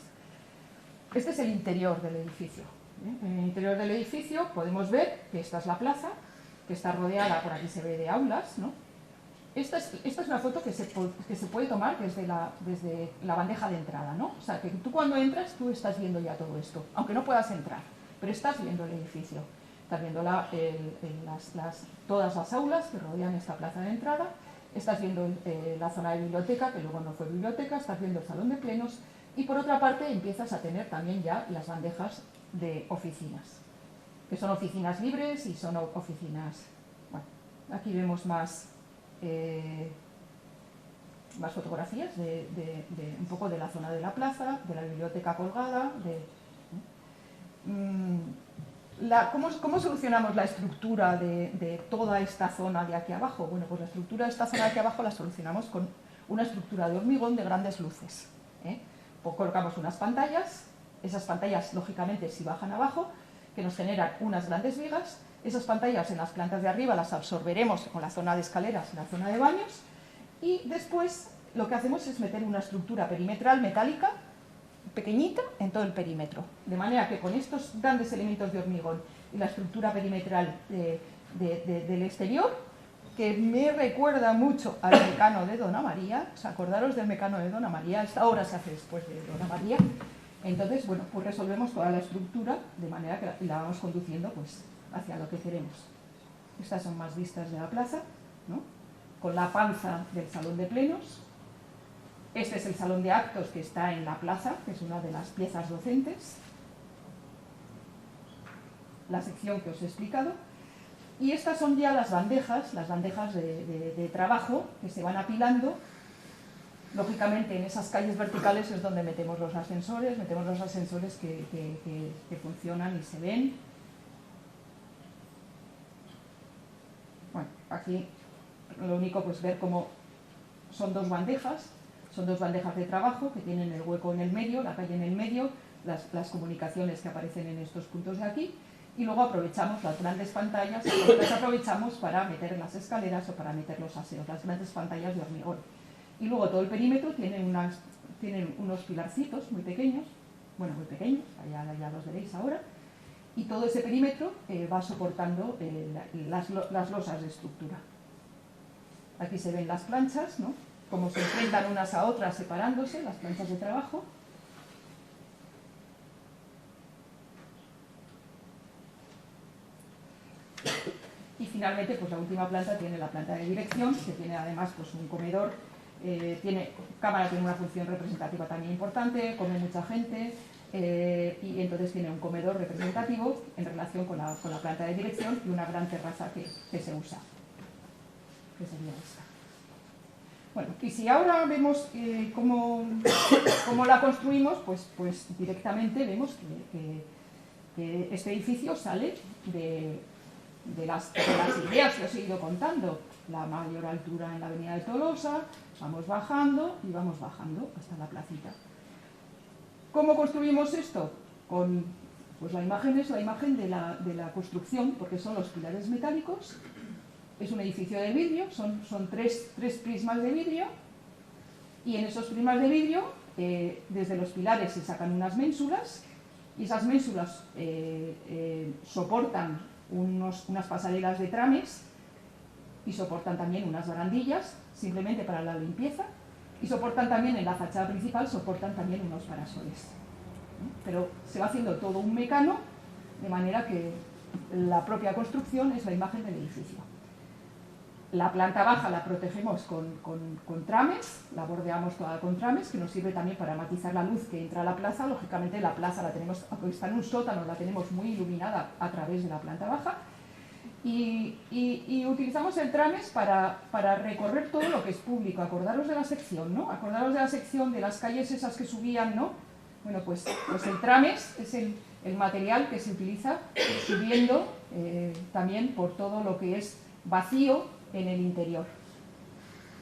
Este es el interior del edificio. En el interior del edificio podemos ver que esta es la plaza, que está rodeada, por aquí se ve, de aulas, ¿no? Esta es una foto que se puede tomar desde la bandeja de entrada, ¿no? O sea, que tú cuando entras, tú estás viendo ya todo esto, aunque no puedas entrar, pero estás viendo el edificio. Estás viendo todas las aulas que rodean esta plaza de entrada, estás viendo la zona de biblioteca, que luego no fue biblioteca, estás viendo el salón de plenos, y por otra parte empiezas a tener también ya las bandejas de oficinas, que son oficinas libres y son oficinas... Bueno, aquí vemos más fotografías de un poco de la zona de la plaza, de la biblioteca colgada, ¿Cómo solucionamos la estructura de toda esta zona de aquí abajo? Bueno, pues la estructura de esta zona de aquí abajo la solucionamos con una estructura de hormigón de grandes luces. Pues colocamos unas pantallas, esas pantallas, lógicamente, si bajan abajo, que nos generan unas grandes vigas. Esas pantallas en las plantas de arriba las absorberemos con la zona de escaleras y la zona de baños, y después lo que hacemos es meter una estructura perimetral metálica pequeñita en todo el perímetro, de manera que con estos grandes elementos de hormigón y la estructura perimetral del exterior, que me recuerda mucho al mecano de Dona María, o sea, acordaros del mecano de Dona María, esta obra se hace después de Dona María. Entonces, bueno, pues resolvemos toda la estructura de manera que la vamos conduciendo pues hacia lo que queremos. Estas son más vistas de la plaza, ¿no? Con la panza del salón de plenos. Este es el salón de actos que está en la plaza, que es una de las piezas docentes. La sección que os he explicado. Y estas son ya las bandejas de trabajo que se van apilando. Lógicamente, en esas calles verticales es donde metemos los ascensores que funcionan y se ven. Bueno, aquí lo único pues ver cómo son dos bandejas de trabajo que tienen el hueco en el medio, la calle en el medio, las comunicaciones que aparecen en estos puntos de aquí, y luego aprovechamos las grandes pantallas, las aprovechamos para meter las escaleras o para meter los aseos, las grandes pantallas de hormigón. Y luego todo el perímetro tiene unos pilarcitos muy pequeños, ya los veréis ahora, y todo ese perímetro va soportando las losas de estructura. Aquí se ven las planchas, ¿no? Cómo se enfrentan unas a otras separándose, las planchas de trabajo. Y finalmente, pues la última planta tiene la planta de dirección, que tiene además pues un comedor, cámara tiene una función representativa también importante, come mucha gente, y entonces tiene un comedor representativo en relación con la planta de dirección y una gran terraza que se usa, que sería esta. Bueno, y si ahora vemos cómo la construimos, pues directamente vemos que este edificio sale de las ideas que os he ido contando. La mayor altura en la avenida de Tolosa, vamos bajando y vamos bajando hasta la placita. ¿Cómo construimos esto? Pues la imagen es la imagen de la construcción, porque son los pilares metálicos. Es un edificio de vidrio, son tres prismas de vidrio, y en esos prismas de vidrio, desde los pilares se sacan unas ménsulas, y esas ménsulas soportan unas pasarelas de trames, y soportan también unas barandillas, simplemente para la limpieza, y soportan también, en la fachada principal, soportan también unos parasoles. Pero se va haciendo todo un mecano, de manera que la propia construcción es la imagen del edificio. La planta baja la protegemos con trames, la bordeamos toda con trames, que nos sirve también para matizar la luz que entra a la plaza. Lógicamente la plaza la tenemos, aunque está en un sótano, la tenemos muy iluminada a través de la planta baja. Y utilizamos el trames para recorrer todo lo que es público. Acordaros de la sección, ¿no? Acordaros de la sección de las calles esas que subían, ¿no? Bueno, pues el trames es el material que se utiliza subiendo también por todo lo que es vacío en el interior.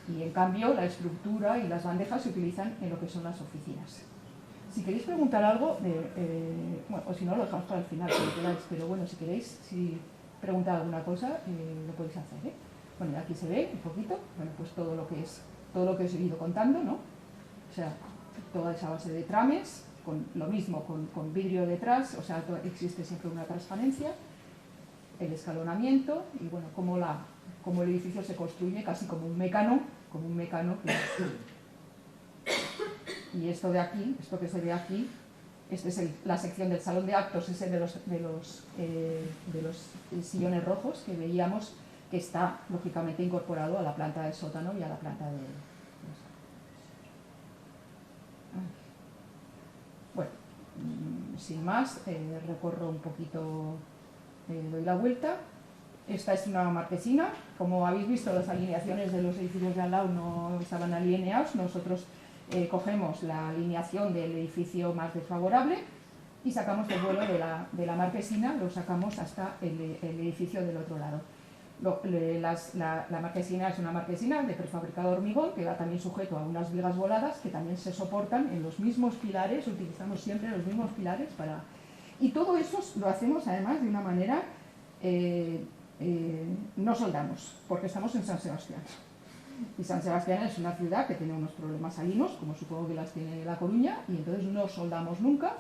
Y en cambio la estructura y las bandejas se utilizan en lo que son las oficinas. Si queréis preguntar algo, bueno, o si no, lo dejamos para el final, pero bueno, si queréis, si preguntar alguna cosa, lo podéis hacer, ¿eh? Bueno, aquí se ve un poquito, bueno, pues todo lo que os he ido contando, ¿no? O sea, toda esa base de trames, con lo mismo, con vidrio detrás, o sea, existe siempre una transparencia, el escalonamiento, y bueno, como el edificio se construye casi como un mecano y esto de aquí, esto que se ve aquí, esta es la sección del salón de actos, es el de los sillones rojos que veíamos, que está lógicamente incorporado a la planta del sótano y a la planta de... Bueno, sin más, recorro un poquito, doy la vuelta. Esta es una marquesina. Como habéis visto, las alineaciones de los edificios de al lado no estaban alineados. Nosotros cogemos la alineación del edificio más desfavorable y sacamos el vuelo de la marquesina, lo sacamos hasta el edificio del otro lado. La marquesina es una marquesina de prefabricado hormigón que va también sujeto a unas vigas voladas que también se soportan en los mismos pilares, utilizamos siempre los mismos pilares para... Y todo eso lo hacemos además de una manera... no soldamos, porque estamos en San Sebastián. Y San Sebastián es una ciudad que tiene unos problemas salinos, como supongo que las tiene La Coruña, y entonces no soldamos nunca,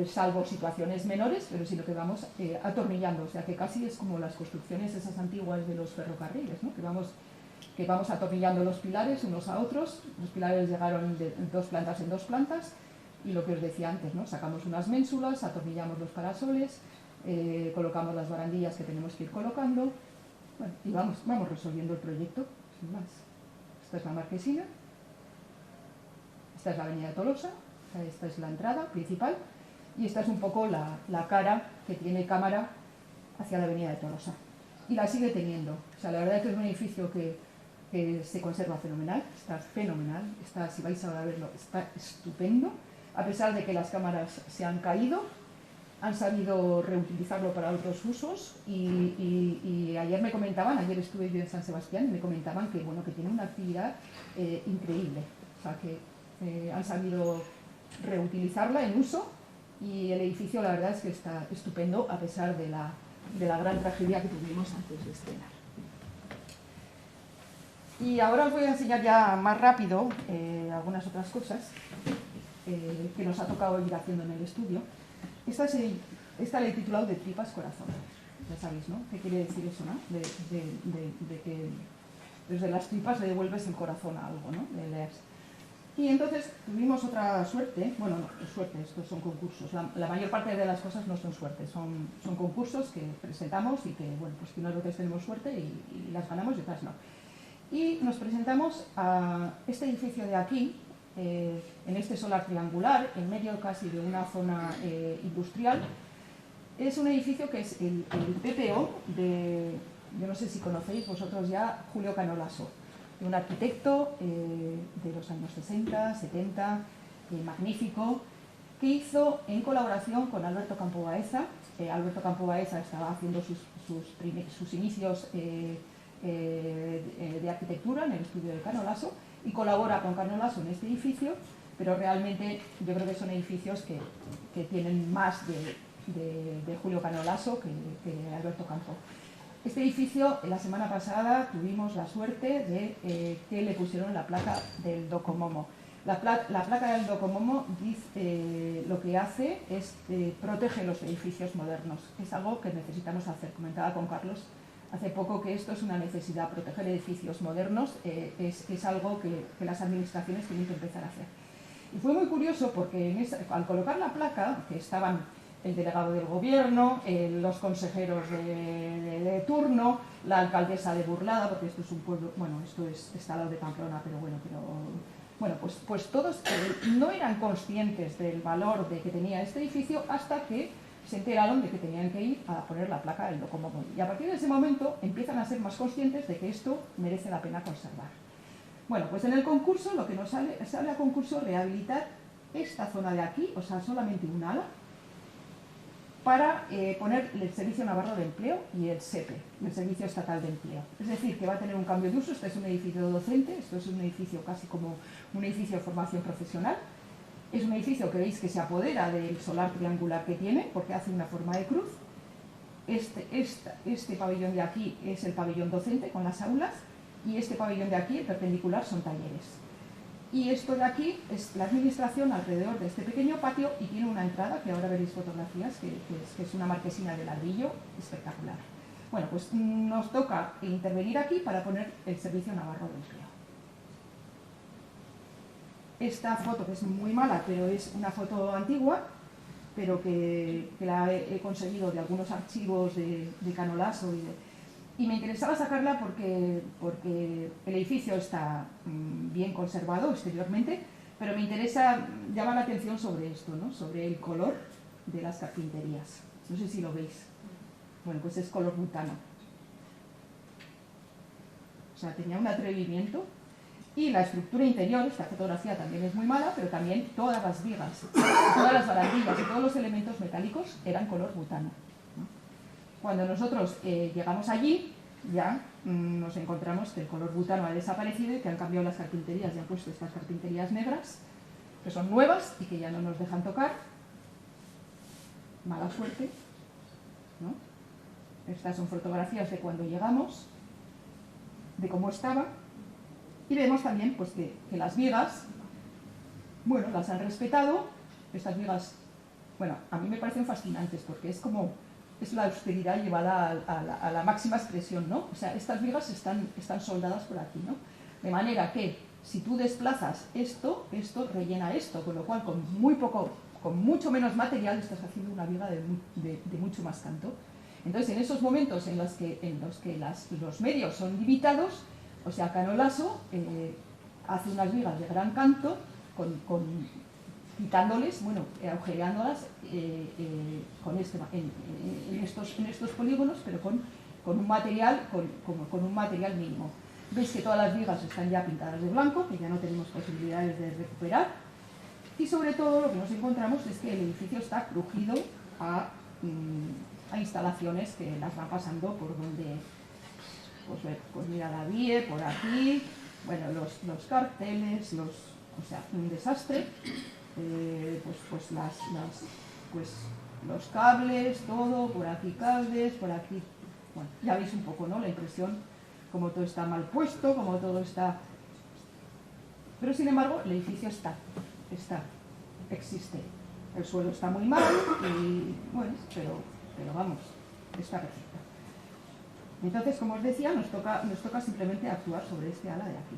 salvo situaciones menores, pero sí lo que vamos atornillando, o sea que casi es como las construcciones esas antiguas de los ferrocarriles, ¿no? que vamos atornillando los pilares unos a otros. Los pilares llegaron de 2 plantas en 2 plantas, y lo que os decía antes, ¿no? Sacamos unas ménsulas, atornillamos los parasoles, colocamos las barandillas que tenemos que ir colocando, bueno, y vamos resolviendo el proyecto, sin más. Esta es la marquesina, esta es la avenida de Tolosa, esta es la entrada principal, y esta es un poco la cara que tiene cámara hacia la avenida de Tolosa. Y la sigue teniendo. O sea, la verdad es que es un edificio que se conserva fenomenal, está fenomenal, si vais ahora a verlo, está estupendo, a pesar de que las cámaras se han caído. Han sabido reutilizarlo para otros usos y ayer me comentaban, ayer estuve yo en San Sebastián y me comentaban que, bueno, que tiene una actividad increíble, o sea que han sabido reutilizarla en uso, y el edificio la verdad es que está estupendo a pesar de la gran tragedia que tuvimos antes de estrenar. Y ahora os voy a enseñar ya más rápido algunas otras cosas que nos ha tocado ir haciendo en el estudio. Esta le he titulado de tripas corazón. Ya sabéis, ¿no? ¿Qué quiere decir eso, no? De que desde las tripas le devuelves el corazón a algo, ¿no? Y entonces tuvimos otra suerte. Bueno, no, suerte, estos son concursos. La mayor parte de las cosas no son suerte, son concursos que presentamos y que, bueno, pues que unas veces tenemos suerte y las ganamos y otras no. Y nos presentamos a este edificio de aquí, en este solar triangular, en medio casi de una zona industrial. Es un edificio que es el PPO de, yo no sé si conocéis vosotros ya, Julio Cano Lasso, un arquitecto de los años 60, 70, magnífico, que hizo en colaboración con Alberto Campo Baeza. Alberto Campo Baeza estaba haciendo sus inicios de arquitectura en el estudio de Cano Lasso y colabora con Cano Lasso en este edificio, pero realmente yo creo que son edificios que tienen más de Julio Cano Lasso que Alberto Campo. Este edificio, la semana pasada tuvimos la suerte de que le pusieron la placa del Docomomo. La placa del Docomomo lo que hace es protege los edificios modernos. Es algo que necesitamos hacer. Comentaba con Carlos hace poco que esto es una necesidad. Proteger edificios modernos es algo que las administraciones tienen que empezar a hacer. Y fue muy curioso porque al colocar la placa, que estaban el delegado del gobierno, los consejeros de turno, la alcaldesa de Burlada, porque esto es un pueblo, bueno, está al lado de Pamplona, pero bueno, pues todos no eran conscientes del valor que tenía este edificio hasta que se enteraron de que tenían que ir a poner la placa del Docomomo. Y a partir de ese momento empiezan a ser más conscientes de que esto merece la pena conservar. Bueno, pues en el concurso, lo que nos sale a concurso rehabilitar esta zona de aquí, o sea, solamente un ala, para poner el Servicio Navarro de Empleo y el SEPE, el Servicio Estatal de Empleo. Es decir, que va a tener un cambio de uso. Este es un edificio docente, esto es un edificio casi como un edificio de formación profesional. Es un edificio que veis que se apodera del solar triangular que tiene, porque hace una forma de cruz. Este pabellón de aquí es el pabellón docente con las aulas, y este pabellón de aquí, el perpendicular, son talleres. Y esto de aquí es la administración alrededor de este pequeño patio y tiene una entrada, que ahora veréis fotografías, que es una marquesina de ladrillo espectacular. Bueno, pues nos toca intervenir aquí para poner el Servicio Navarro de Empleo. Esta foto, que es muy mala, pero es una foto antigua, pero que la he conseguido de algunos archivos de Cano Lasso y me interesaba sacarla porque el edificio está bien conservado exteriormente, pero me interesa llamar la atención sobre esto, ¿no? Sobre el color de las carpinterías. No sé si lo veis. Bueno, pues es color butano. O sea, tenía un atrevimiento. Y la estructura interior, esta fotografía también es muy mala, pero también todas las vigas, todas las barandillas y todos los elementos metálicos eran color butano. Cuando nosotros llegamos allí, ya nos encontramos que el color butano ha desaparecido y que han cambiado las carpinterías y han puesto estas carpinterías negras, que son nuevas y que ya no nos dejan tocar. Mala suerte, ¿no? Estas son fotografías de cuando llegamos, de cómo estaba, y vemos también pues, que las vigas, bueno, las han respetado. Estas vigas, bueno, a mí me parecen fascinantes porque es la austeridad llevada a la máxima expresión, ¿no? O sea, estas vigas están soldadas por aquí, ¿no? De manera que si tú desplazas esto rellena esto, con lo cual con mucho menos material estás haciendo una viga de mucho más canto. Entonces, en esos momentos en los que los medios son limitados, o sea, Cano Lasso hace unas vigas de gran canto quitándoles, bueno, agujereándolas en estos polígonos, pero con un material mínimo. Veis que todas las vigas están ya pintadas de blanco, que ya no tenemos posibilidades de recuperar, y sobre todo lo que nos encontramos es que el edificio está crujido a instalaciones que las van pasando por donde, pues mira, la VIE, por aquí, bueno, los carteles, o sea, un desastre. Los cables, todo, por aquí cables, por aquí, bueno, ya veis un poco, ¿no? La impresión, como todo está mal puesto, como todo está... Pero sin embargo, el edificio existe. El suelo está muy mal, y bueno, pero vamos, está perfecto. Entonces, como os decía, nos toca simplemente actuar sobre este ala de aquí.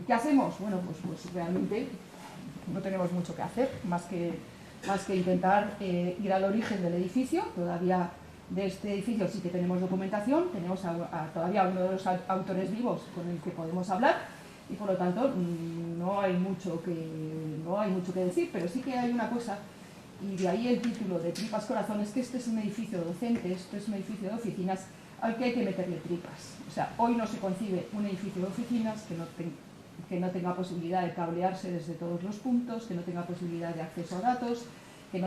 ¿Qué hacemos? Bueno, pues realmente no tenemos mucho que hacer, más que intentar ir al origen del edificio. Todavía de este edificio sí que tenemos documentación, tenemos todavía uno de los autores vivos con el que podemos hablar, y por lo tanto no hay mucho que decir, pero sí que hay una cosa, y de ahí el título de Tripas Corazones, que este es un edificio docente, esto es un edificio de oficinas al que hay que meterle tripas. O sea, hoy no se concibe un edificio de oficinas que no tenga posibilidad de cablearse desde todos los puntos, que no tenga posibilidad de acceso a datos, que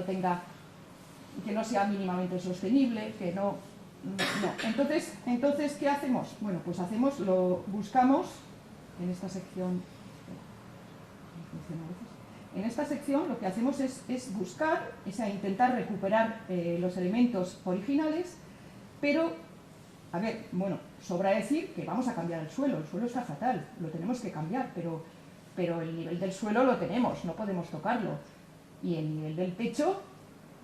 no sea mínimamente sostenible, que no. Entonces, ¿qué hacemos? Bueno, pues buscamos en esta sección. En esta sección lo que hacemos es buscar, intentar recuperar los elementos originales, pero, a ver, bueno, sobra decir que vamos a cambiar el suelo está fatal, lo tenemos que cambiar, pero el nivel del suelo lo tenemos, no podemos tocarlo. Y el nivel del techo,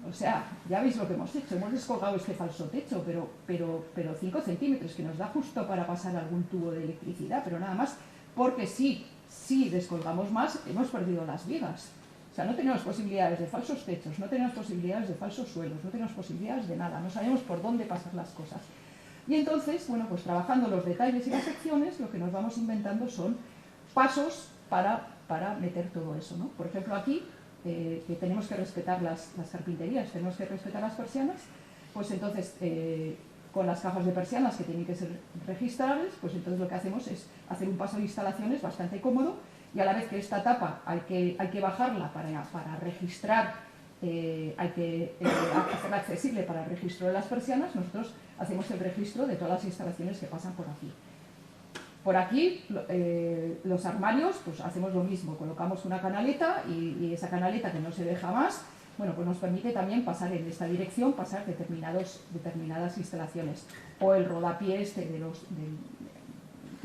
o sea, ya veis lo que hemos hecho, hemos descolgado este falso techo, pero 5 centímetros, que nos da justo para pasar algún tubo de electricidad, pero nada más, porque si descolgamos más, hemos perdido las vigas. O sea, no tenemos posibilidades de falsos techos, no tenemos posibilidades de falsos suelos, no tenemos posibilidades de nada, no sabemos por dónde pasar las cosas. Y entonces, bueno, pues trabajando los detalles y las secciones, lo que nos vamos inventando son pasos para meter todo eso, ¿no? Por ejemplo, aquí, que tenemos que respetar las carpinterías, tenemos que respetar las persianas, pues entonces, con las cajas de persianas que tienen que ser registrables, pues entonces lo que hacemos es hacer un paso de instalaciones bastante cómodo, y a la vez que esta tapa hay que bajarla para registrar, hay que hacerla accesible para el registro de las persianas, nosotros hacemos el registro de todas las instalaciones que pasan por aquí. Por aquí, los armarios, pues hacemos lo mismo, colocamos una canaleta y esa canaleta, que no se deja más, bueno, pues nos permite también pasar en esta dirección, pasar determinadas instalaciones. O el rodapiés que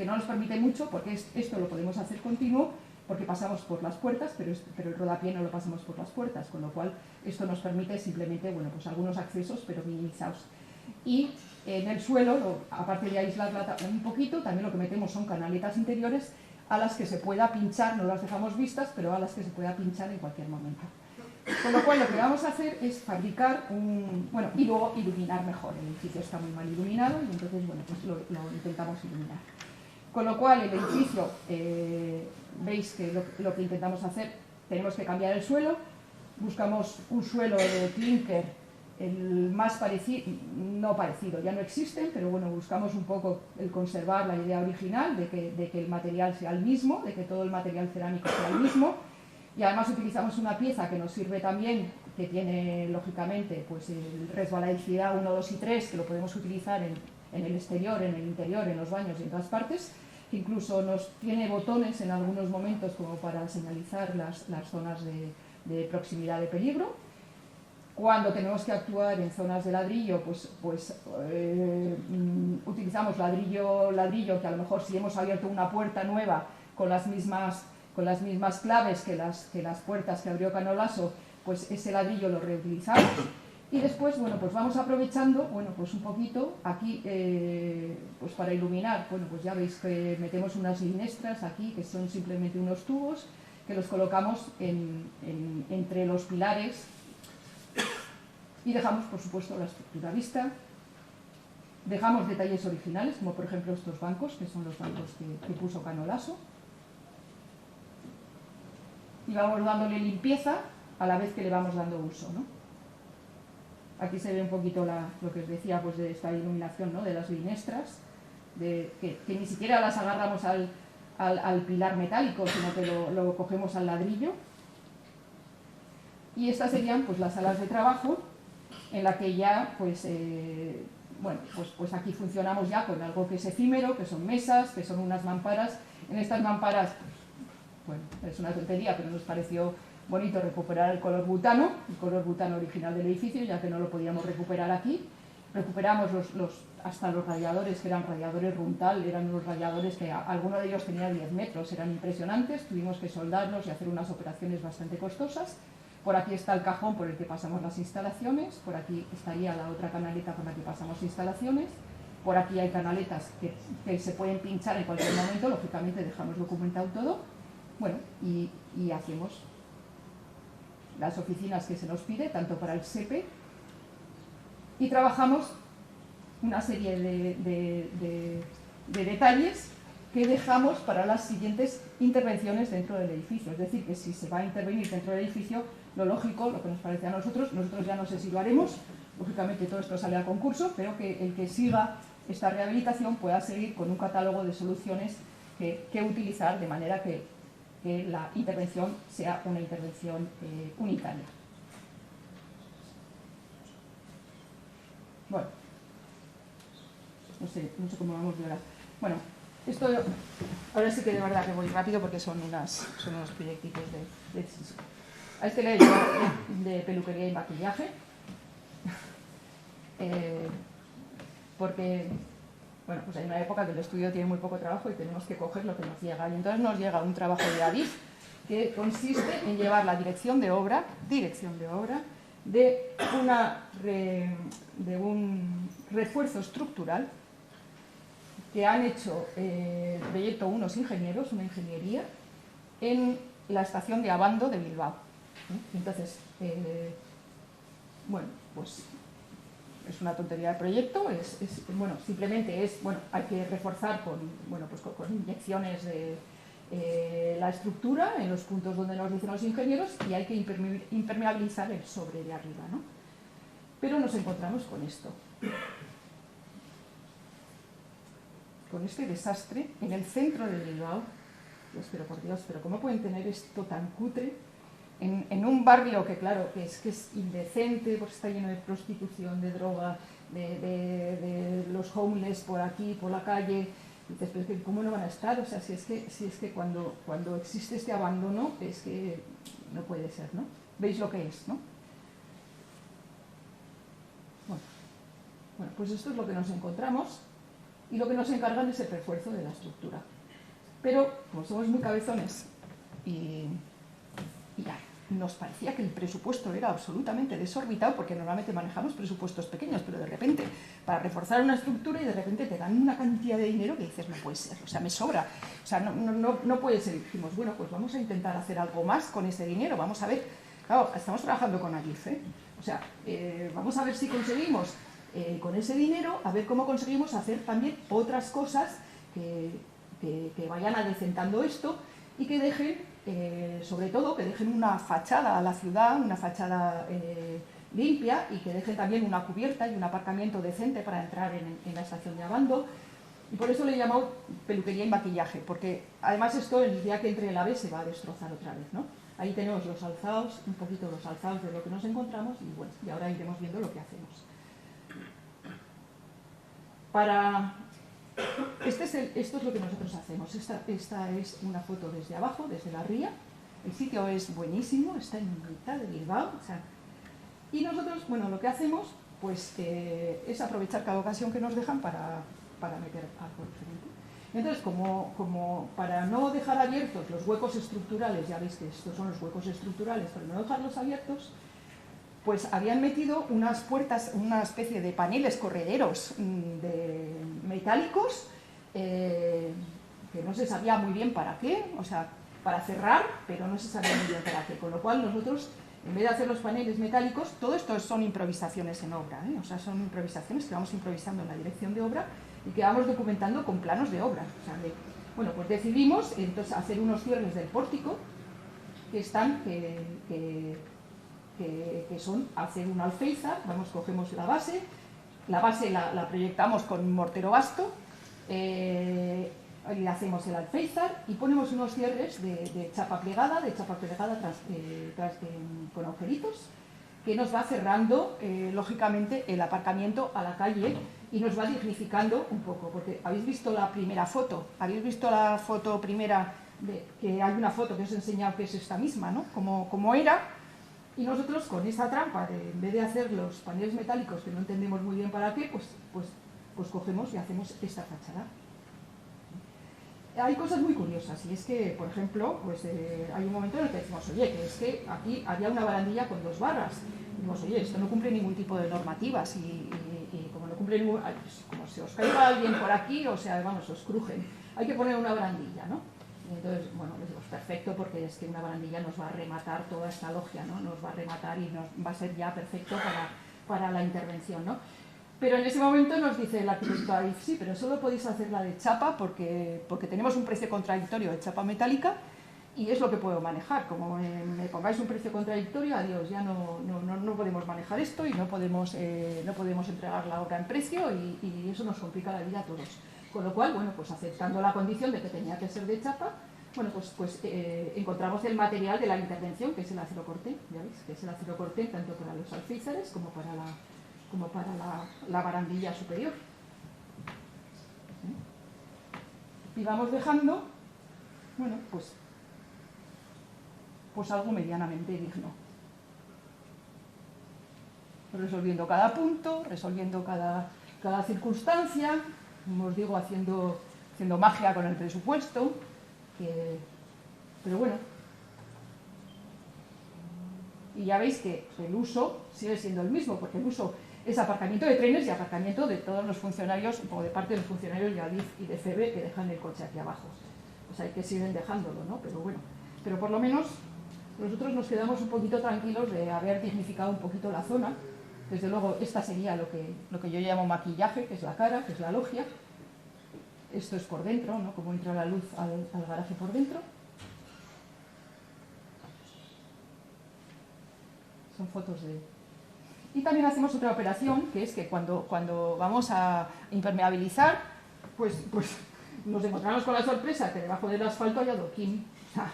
no nos permite mucho, porque esto lo podemos hacer continuo, porque pasamos por las puertas, pero el rodapié no lo pasamos por las puertas, con lo cual esto nos permite simplemente, bueno, pues algunos accesos, pero minimizados. Y en el suelo, aparte de aislarla un poquito, también lo que metemos son canaletas interiores a las que se pueda pinchar, no las dejamos vistas, pero a las que se pueda pinchar en cualquier momento. Con lo cual lo que vamos a hacer es fabricar y luego iluminar mejor. El edificio está muy mal iluminado y entonces, bueno, pues lo intentamos iluminar. Con lo cual el edificio, veis que lo que intentamos hacer, tenemos que cambiar el suelo, buscamos un suelo de clinker, el más parecido, no parecido, ya no existen, pero bueno, buscamos un poco el conservar la idea original de que el material sea el mismo, de que todo el material cerámico sea el mismo, y además utilizamos una pieza que nos sirve también, que tiene lógicamente pues el resbaladicidad 1, 2 y 3, que lo podemos utilizar en el exterior, en el interior, en los baños y en todas partes, que incluso tiene botones en algunos momentos como para señalizar las zonas de proximidad de peligro. Cuando tenemos que actuar en zonas de ladrillo, utilizamos ladrillo que a lo mejor si hemos abierto una puerta nueva con las mismas claves que las puertas que abrió Canolaso, pues ese ladrillo lo reutilizamos. Y después, bueno, pues vamos aprovechando, bueno, pues un poquito aquí, pues para iluminar, bueno, pues ya veis que metemos unas linestras aquí, que son simplemente unos tubos, que los colocamos entre los pilares y dejamos, por supuesto, la estructura vista. Dejamos detalles originales, como por ejemplo estos bancos, que son los bancos que puso Canolaso. Y vamos dándole limpieza a la vez que le vamos dando uso, ¿no? Aquí se ve un poquito lo que os decía, pues de esta iluminación, ¿no? De las linestras, que ni siquiera las agarramos al pilar metálico, sino que lo cogemos al ladrillo. Y estas serían pues las salas de trabajo, en la que ya pues aquí funcionamos ya con algo que es efímero, que son mesas, que son unas mamparas. En estas mamparas, bueno, es una tontería, pero nos pareció bonito recuperar el color butano original del edificio, ya que no lo podíamos recuperar aquí. Recuperamos hasta los radiadores, que eran radiadores Runtal, eran unos radiadores que alguno de ellos tenía 10 metros, eran impresionantes, tuvimos que soldarlos y hacer unas operaciones bastante costosas. Por aquí está el cajón por el que pasamos las instalaciones, por aquí estaría la otra canaleta por la que pasamos instalaciones, por aquí hay canaletas que se pueden pinchar en cualquier momento, lógicamente dejamos documentado todo, bueno, y hacemos las oficinas que se nos pide, tanto para el SEPE, y trabajamos una serie de detalles que dejamos para las siguientes intervenciones dentro del edificio. Es decir, que si se va a intervenir dentro del edificio, lo lógico, lo que nos parece a nosotros ya no sé si lo haremos, lógicamente todo esto sale a concurso, pero que el que siga esta rehabilitación pueda seguir con un catálogo de soluciones que utilizar de manera que la intervención sea una intervención unitaria. Bueno, no sé cómo vamos a ver. Bueno, esto ahora sí que de verdad que voy rápido porque son unos proyectitos de a este le he hecho de peluquería y maquillaje. Porque, bueno, pues hay una época que el estudio tiene muy poco trabajo y tenemos que coger lo que nos llega. Y entonces nos llega un trabajo de David que consiste en llevar la dirección de obra de un refuerzo estructural que han hecho el proyecto unos ingenieros, una ingeniería, en la estación de Abando de Bilbao. Entonces, bueno, pues es una tontería de proyecto, bueno, simplemente hay que reforzar con inyecciones de la estructura en los puntos donde nos dicen los ingenieros y hay que impermeabilizar el sobre de arriba, ¿no? Pero nos encontramos con esto, con este desastre en el centro de Bilbao. Dios, pero por Dios, pero ¿cómo pueden tener esto tan cutre en un barrio que, claro, que es indecente, porque está lleno de prostitución, de droga, de los homeless por aquí, por la calle? Dices, pero es que ¿cómo no van a estar? O sea, si es que cuando existe este abandono, es que no puede ser, ¿no? ¿Veis lo que es, no? Bueno, pues esto es lo que nos encontramos y lo que nos encargan es el refuerzo de la estructura. Pero, como somos muy cabezones y ya, nos parecía que el presupuesto era absolutamente desorbitado, porque normalmente manejamos presupuestos pequeños, pero de repente, para reforzar una estructura y de repente te dan una cantidad de dinero que dices, no puede ser, o sea, me sobra, o sea, no puede ser. Y dijimos, bueno, pues vamos a intentar hacer algo más con ese dinero, vamos a ver, claro, estamos trabajando con Agif, o sea, vamos a ver si conseguimos con ese dinero, a ver cómo conseguimos hacer también otras cosas que vayan adecentando esto y que dejen, sobre todo, que dejen una fachada a la ciudad, una fachada limpia, y que dejen también una cubierta y un aparcamiento decente para entrar en la estación de Abando. Y por eso le he llamado peluquería y maquillaje, porque además esto el día que entre el AVE se va a destrozar otra vez, ¿no? Ahí tenemos los alzados, un poquito los alzados de lo que nos encontramos, y bueno, y ahora iremos viendo lo que hacemos. Esto es lo que nosotros hacemos. Esta es una foto desde abajo, desde la ría. El sitio es buenísimo, está en mitad de Bilbao. O sea, y nosotros, bueno, lo que hacemos pues, es aprovechar cada ocasión que nos dejan para meter algo diferente. Entonces, como para no dejar abiertos los huecos estructurales, ya veis que estos son los huecos estructurales, para no dejarlos abiertos, pues habían metido unas puertas, una especie de paneles correderos metálicos, que no se sabía muy bien para qué, o sea, para cerrar, pero no se sabía muy bien para qué. Con lo cual nosotros, en vez de hacer los paneles metálicos, todo esto son improvisaciones en obra, o sea, son improvisaciones que vamos improvisando en la dirección de obra y que vamos documentando con planos de obra. O sea, bueno, pues decidimos entonces hacer unos cierres del pórtico que son hacer un alféizar. Cogemos la base la proyectamos con un mortero vasto, le hacemos el alféizar y ponemos unos cierres de chapa plegada con agujeritos, que nos va cerrando, lógicamente, el aparcamiento a la calle y nos va dignificando un poco, porque habéis visto la primera foto, primera, que hay una foto que os he enseñado que es esta misma, ¿no? Como era. Y nosotros con esa trampa, en vez de hacer los paneles metálicos, que no entendemos muy bien para qué, pues cogemos y hacemos esta fachada. Hay cosas muy curiosas, y es que, por ejemplo, pues, hay un momento en el que decimos, oye, que es que aquí había una barandilla con 2 barras. Y decimos, oye, esto no cumple ningún tipo de normativas, y como no cumple ningún... Pues, como se os caiga alguien por aquí, o sea, vamos, os crujen. Hay que poner una barandilla, ¿no? Entonces, bueno, les digo, perfecto, porque es que una barandilla nos va a rematar toda esta logia, ¿no? Nos va a rematar y nos va a ser ya perfecto para la intervención, ¿no? Pero en ese momento nos dice el arquitecto Arif, sí, pero solo podéis hacerla de chapa porque tenemos un precio contradictorio de chapa metálica y es lo que puedo manejar. Como me pongáis un precio contradictorio, adiós, ya no podemos manejar esto y no podemos entregar la obra en precio y eso nos complica la vida a todos. Con lo cual, bueno, pues aceptando la condición de que tenía que ser de chapa, bueno, pues encontramos el material de la intervención, que es el acero corten, ya veis, que es el acero corten tanto para los alféizares como para la barandilla superior. Y vamos dejando, bueno, pues algo medianamente digno. Resolviendo cada punto, resolviendo cada circunstancia, como os digo, haciendo magia con el presupuesto, pero bueno. Y ya veis que el uso sigue siendo el mismo, porque el uso es aparcamiento de trenes y aparcamiento de todos los funcionarios, o de parte de los funcionarios de Adif y de FEBE que dejan el coche aquí abajo. O sea, que siguen dejándolo, ¿no? Pero bueno, pero por lo menos nosotros nos quedamos un poquito tranquilos de haber dignificado un poquito la zona. Desde luego, esta sería lo que yo llamo maquillaje, que es la cara, que es la logia. Esto es por dentro, ¿no? Cómo entra la luz al garaje por dentro. Son fotos de... Y también hacemos otra operación, que es que cuando vamos a impermeabilizar, pues nos encontramos con la sorpresa que debajo del asfalto hay adoquín. O sea,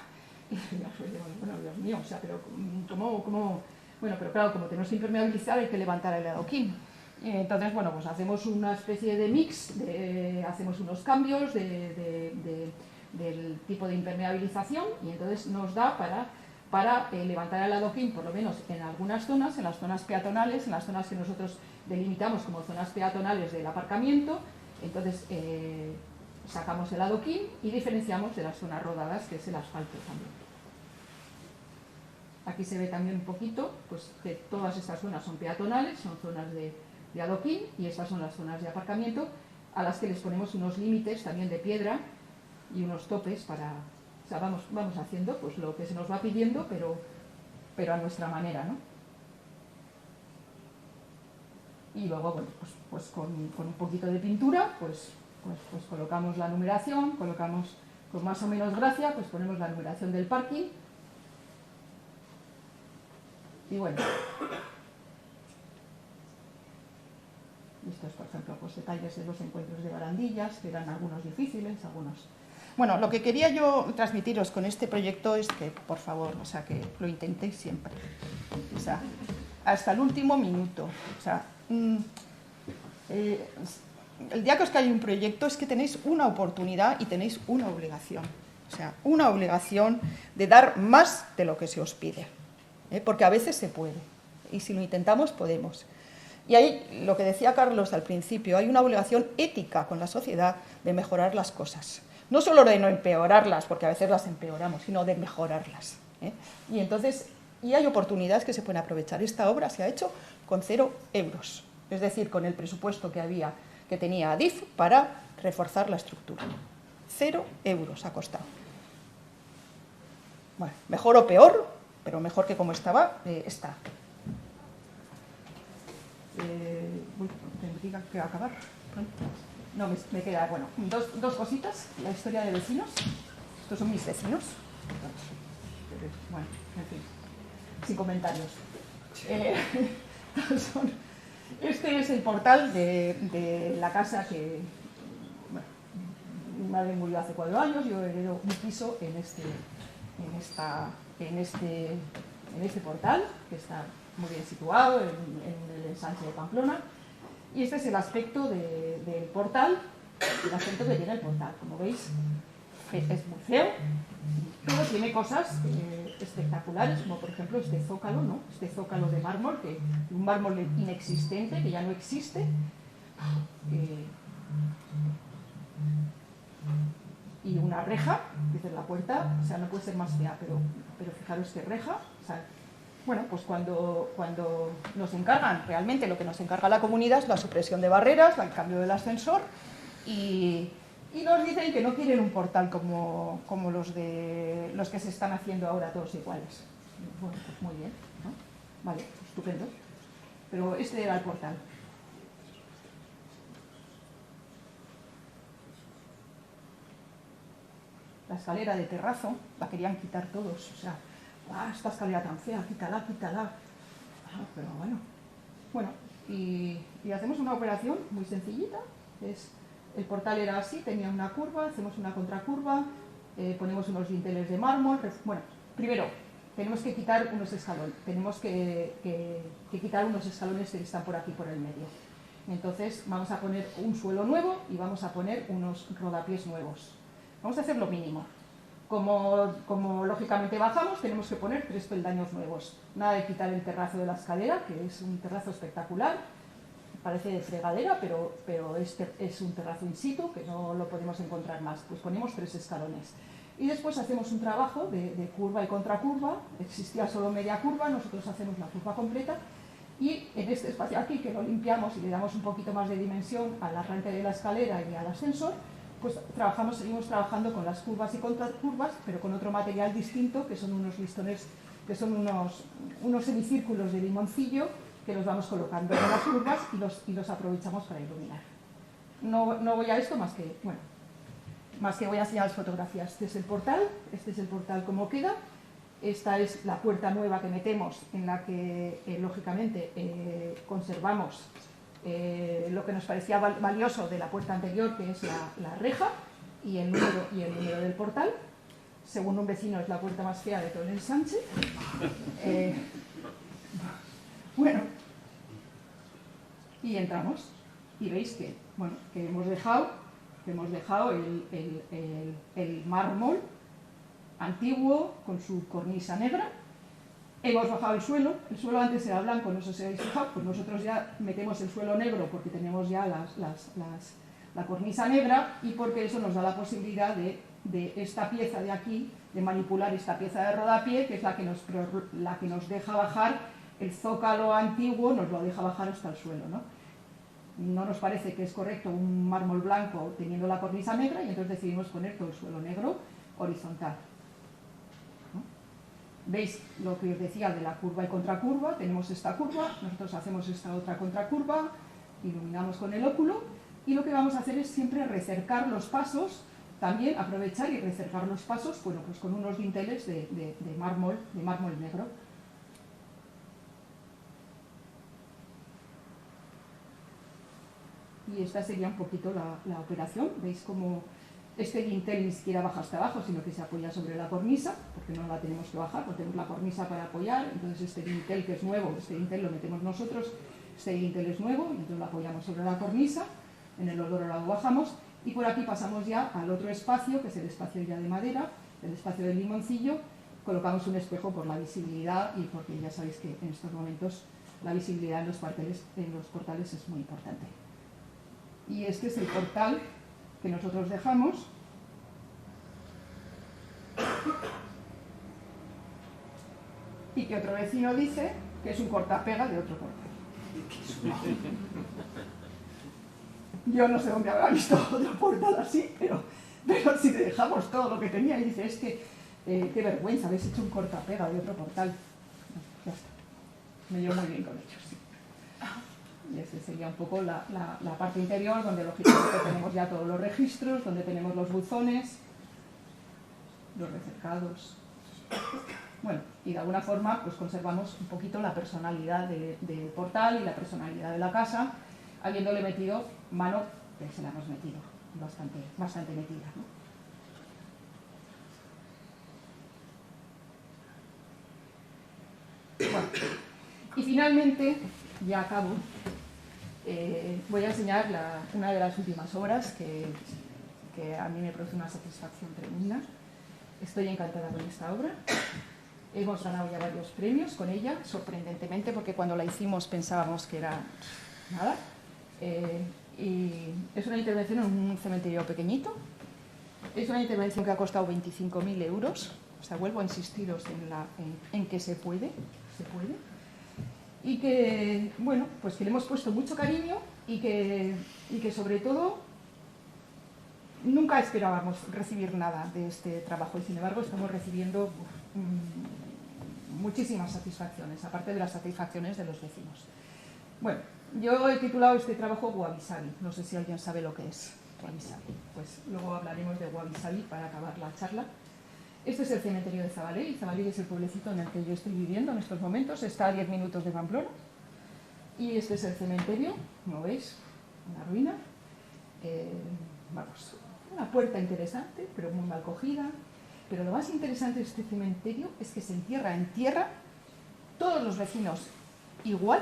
bueno, Dios mío, o sea, pero ¿cómo? Bueno, pero claro, como tenemos que impermeabilizar hay que levantar el adoquín. Entonces, bueno, pues hacemos una especie de mix, hacemos unos cambios del tipo de impermeabilización y entonces nos da para levantar el adoquín, por lo menos en algunas zonas, en las zonas peatonales, en las zonas que nosotros delimitamos como zonas peatonales del aparcamiento. Entonces sacamos el adoquín y diferenciamos de las zonas rodadas, que es el asfalto también. Aquí se ve también un poquito pues, que todas estas zonas son peatonales, son zonas de adoquín, y estas son las zonas de aparcamiento a las que les ponemos unos límites también de piedra y unos topes para... O sea, vamos haciendo pues, lo que se nos va pidiendo, pero a nuestra manera, ¿no? Y luego, bueno, pues con un poquito de pintura, pues colocamos la numeración, colocamos con más o menos gracia, pues ponemos la numeración del parking. Y bueno, estos, por ejemplo, pues detalles de los encuentros de barandillas, que eran algunos difíciles, algunos... Bueno, lo que quería yo transmitiros con este proyecto es que, por favor, o sea, que lo intentéis siempre. O sea, hasta el último minuto. O sea, el día que os cae un proyecto es que tenéis una oportunidad y tenéis una obligación. O sea, una obligación de dar más de lo que se os pide. Porque a veces se puede. Y si lo intentamos, podemos. Y hay, lo que decía Carlos al principio, hay una obligación ética con la sociedad de mejorar las cosas. No solo de no empeorarlas, porque a veces las empeoramos, sino de mejorarlas. Y entonces, y hay oportunidades que se pueden aprovechar. Esta obra se ha hecho con 0 euros, es decir, con el presupuesto que tenía Adif para reforzar la estructura. 0 euros ha costado. Bueno, mejor o peor, pero mejor que como estaba, está. Tendría que acabar pronto. No, me queda, bueno, dos cositas. La historia de vecinos. Estos son mis vecinos. Bueno, en fin, sin comentarios. Este es el portal de la casa que... Bueno, mi madre murió hace 4 años, yo heredo un piso en este portal, que está muy bien situado en el ensanche de Pamplona. Y este es el aspecto del portal, el aspecto que tiene el portal. Como veis, es muy feo, pero tiene cosas espectaculares, como por ejemplo este zócalo, ¿no? Este zócalo de mármol, un mármol inexistente, que ya no existe. Y una reja, que es la puerta, o sea, no puede ser más fea, pero fijaros que reja, o sea, bueno, pues cuando nos encargan, realmente lo que nos encarga la comunidad es la supresión de barreras, el cambio del ascensor, y nos dicen que no quieren un portal como los que se están haciendo ahora todos iguales. Bueno, pues muy bien, ¿no? Vale, estupendo. Pero este era el portal. La escalera de terrazo la querían quitar todos, o sea, esta escalera tan fea, quítala. Pero bueno, y hacemos una operación muy sencillita, es el portal era así, tenía una curva, hacemos una contracurva, ponemos unos dinteles de mármol. Bueno, primero tenemos que quitar unos escalones, tenemos que quitar unos escalones que están por aquí, por el medio. Entonces vamos a poner un suelo nuevo y vamos a poner unos rodapiés nuevos. Vamos a hacer lo mínimo. Como lógicamente bajamos, tenemos que poner 3 peldaños nuevos. Nada de quitar el terrazo de la escalera, que es un terrazo espectacular. Parece de fregadera, pero es un terrazo in situ, que no lo podemos encontrar más. Pues ponemos 3 escalones. Y después hacemos un trabajo de curva y contracurva. Existía solo media curva, nosotros hacemos la curva completa. Y en este espacio aquí, que lo limpiamos y le damos un poquito más de dimensión al arranque de la escalera y al ascensor, pues seguimos trabajando con las curvas y contracurvas, pero con otro material distinto, que son unos listones, que son unos semicírculos de limoncillo, que los vamos colocando en las curvas y los aprovechamos para iluminar. No voy a esto más que voy a enseñar las fotografías. Este es el portal como queda. Esta es la puerta nueva que metemos, en la que lógicamente conservamos lo que nos parecía valioso de la puerta anterior, que es la reja y el número del portal. Según un vecino es la puerta más fea de todo el ensanche. Bueno, y entramos y veis que hemos dejado el mármol antiguo con su cornisa negra. Hemos bajado el suelo antes era blanco, no sé si habéis fijado, pues nosotros ya metemos el suelo negro porque tenemos ya la cornisa negra y porque eso nos da la posibilidad de esta pieza de aquí, de manipular esta pieza de rodapié, que es la que nos deja bajar el zócalo antiguo, nos lo deja bajar hasta el suelo, ¿no? No nos parece que es correcto un mármol blanco teniendo la cornisa negra y entonces decidimos poner todo el suelo negro horizontal. ¿Veis lo que os decía de la curva y contracurva? Tenemos esta curva, nosotros hacemos esta otra contracurva, iluminamos con el óculo y lo que vamos a hacer es siempre recercar los pasos, también aprovechar y recercar los pasos, bueno, pues con unos dinteles de mármol negro. Y esta sería un poquito la operación. ¿Veis cómo este dintel ni siquiera baja hasta abajo, sino que se apoya sobre la cornisa, porque no la tenemos que bajar, porque tenemos la cornisa para apoyar? Entonces este dintel, que es nuevo, este dintel lo metemos nosotros, este dintel es nuevo, y entonces lo apoyamos sobre la cornisa, en el otro lado bajamos, y por aquí pasamos ya al otro espacio, que es el espacio ya de madera, el espacio del limoncillo. Colocamos un espejo por la visibilidad y porque ya sabéis que en estos momentos la visibilidad en los portales es muy importante. Y este es el portal que nosotros dejamos. Y que otro vecino dice que es un cortapega de otro portal. Yo no sé dónde habrá visto otro portal así, pero si dejamos todo lo que tenía y dice, es que qué vergüenza, habéis hecho un cortapega de otro portal. No, ya está. Me llevo muy bien con ellos. Sí. Y esa sería un poco la parte interior, donde lógicamente tenemos ya todos los registros, donde tenemos los buzones, los recercados. Bueno, y de alguna forma pues conservamos un poquito la personalidad del portal y la personalidad de la casa, habiéndole metido mano, que se la hemos metido, bastante metida, ¿no? Bueno, y finalmente, ya acabo, voy a enseñar una de las últimas obras que a mí me produce una satisfacción tremenda. Estoy encantada con esta obra. Hemos ganado ya varios premios con ella, sorprendentemente, porque cuando la hicimos pensábamos que era nada. Y es una intervención en un cementerio pequeñito. Es una intervención que ha costado 25.000 euros. O sea, vuelvo a insistiros en que se puede. Y que, bueno, pues que le hemos puesto mucho cariño y que sobre todo nunca esperábamos recibir nada de este trabajo y sin embargo estamos recibiendo muchísimas satisfacciones, aparte de las satisfacciones de los vecinos. Bueno, yo he titulado este trabajo Wabi Sabi, no sé si alguien sabe lo que es Wabi Sabi, pues luego hablaremos de Wabi Sabi para acabar la charla. Este es el cementerio de Zabaley. Zabaley es el pueblecito en el que yo estoy viviendo en estos momentos, está a 10 minutos de Pamplona. Y este es el cementerio, como veis, una ruina. vamos, una puerta interesante, pero muy mal cogida. Pero lo más interesante de este cementerio es que se entierra en tierra todos los vecinos igual,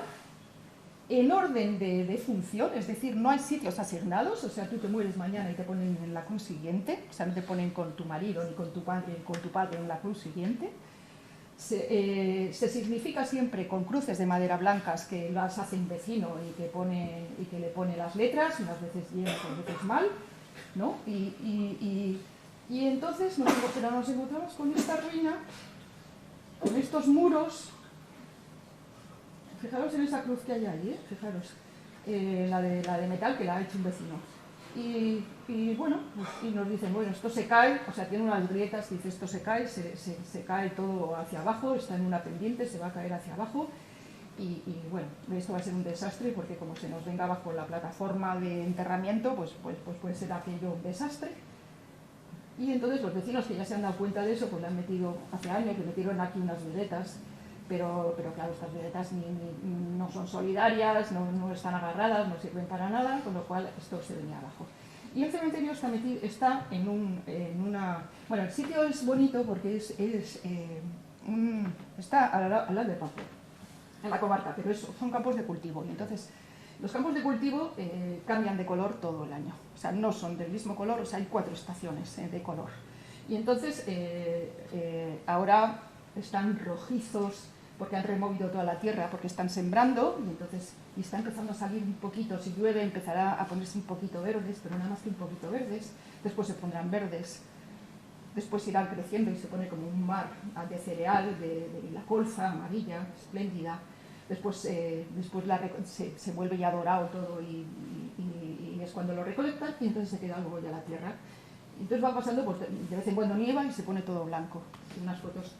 en orden de función, es decir, no hay sitios asignados, o sea, tú te mueres mañana y te ponen en la cruz siguiente, o sea, no te ponen con tu marido ni con tu padre en la cruz siguiente. Se significa siempre con cruces de madera blancas que las hace un vecino y que le pone las letras, unas veces bien, otras veces mal, ¿no? Y entonces nos encontramos con esta ruina, con estos muros. Fijaros en esa cruz que hay ahí, fijaros, la de metal que la ha hecho un vecino. Y bueno, pues, y nos dicen, bueno, esto se cae, o sea, tiene unas grietas, dice, esto se cae, se cae todo hacia abajo, está en una pendiente, se va a caer hacia abajo. Y bueno, esto va a ser un desastre porque como se nos venga abajo la plataforma de enterramiento, pues puede ser aquello un desastre. Y entonces los vecinos que ya se han dado cuenta de eso, pues le han metido, hace años le metieron aquí unas veretas. Pero claro, estas veredas no son solidarias, no están agarradas, no sirven para nada, con lo cual esto se venía abajo. Y el cementerio está en una... Bueno, el sitio es bonito porque está al lado de Pamplona, en la comarca, pero son campos de cultivo. Y entonces, los campos de cultivo cambian de color todo el año. O sea, no son del mismo color, o sea, hay 4 estaciones de color. Y entonces, ahora están rojizos, porque han removido toda la tierra, porque están sembrando, y está empezando a salir un poquito, si llueve empezará a ponerse un poquito verdes, pero nada más que un poquito verdes, después se pondrán verdes, después irán creciendo y se pone como un mar de cereal, de la colza amarilla, espléndida, después se vuelve ya dorado todo y es cuando lo recolectan y entonces se queda luego ya la tierra. Entonces va pasando, pues de vez en cuando nieva y se pone todo blanco. Hay unas fotos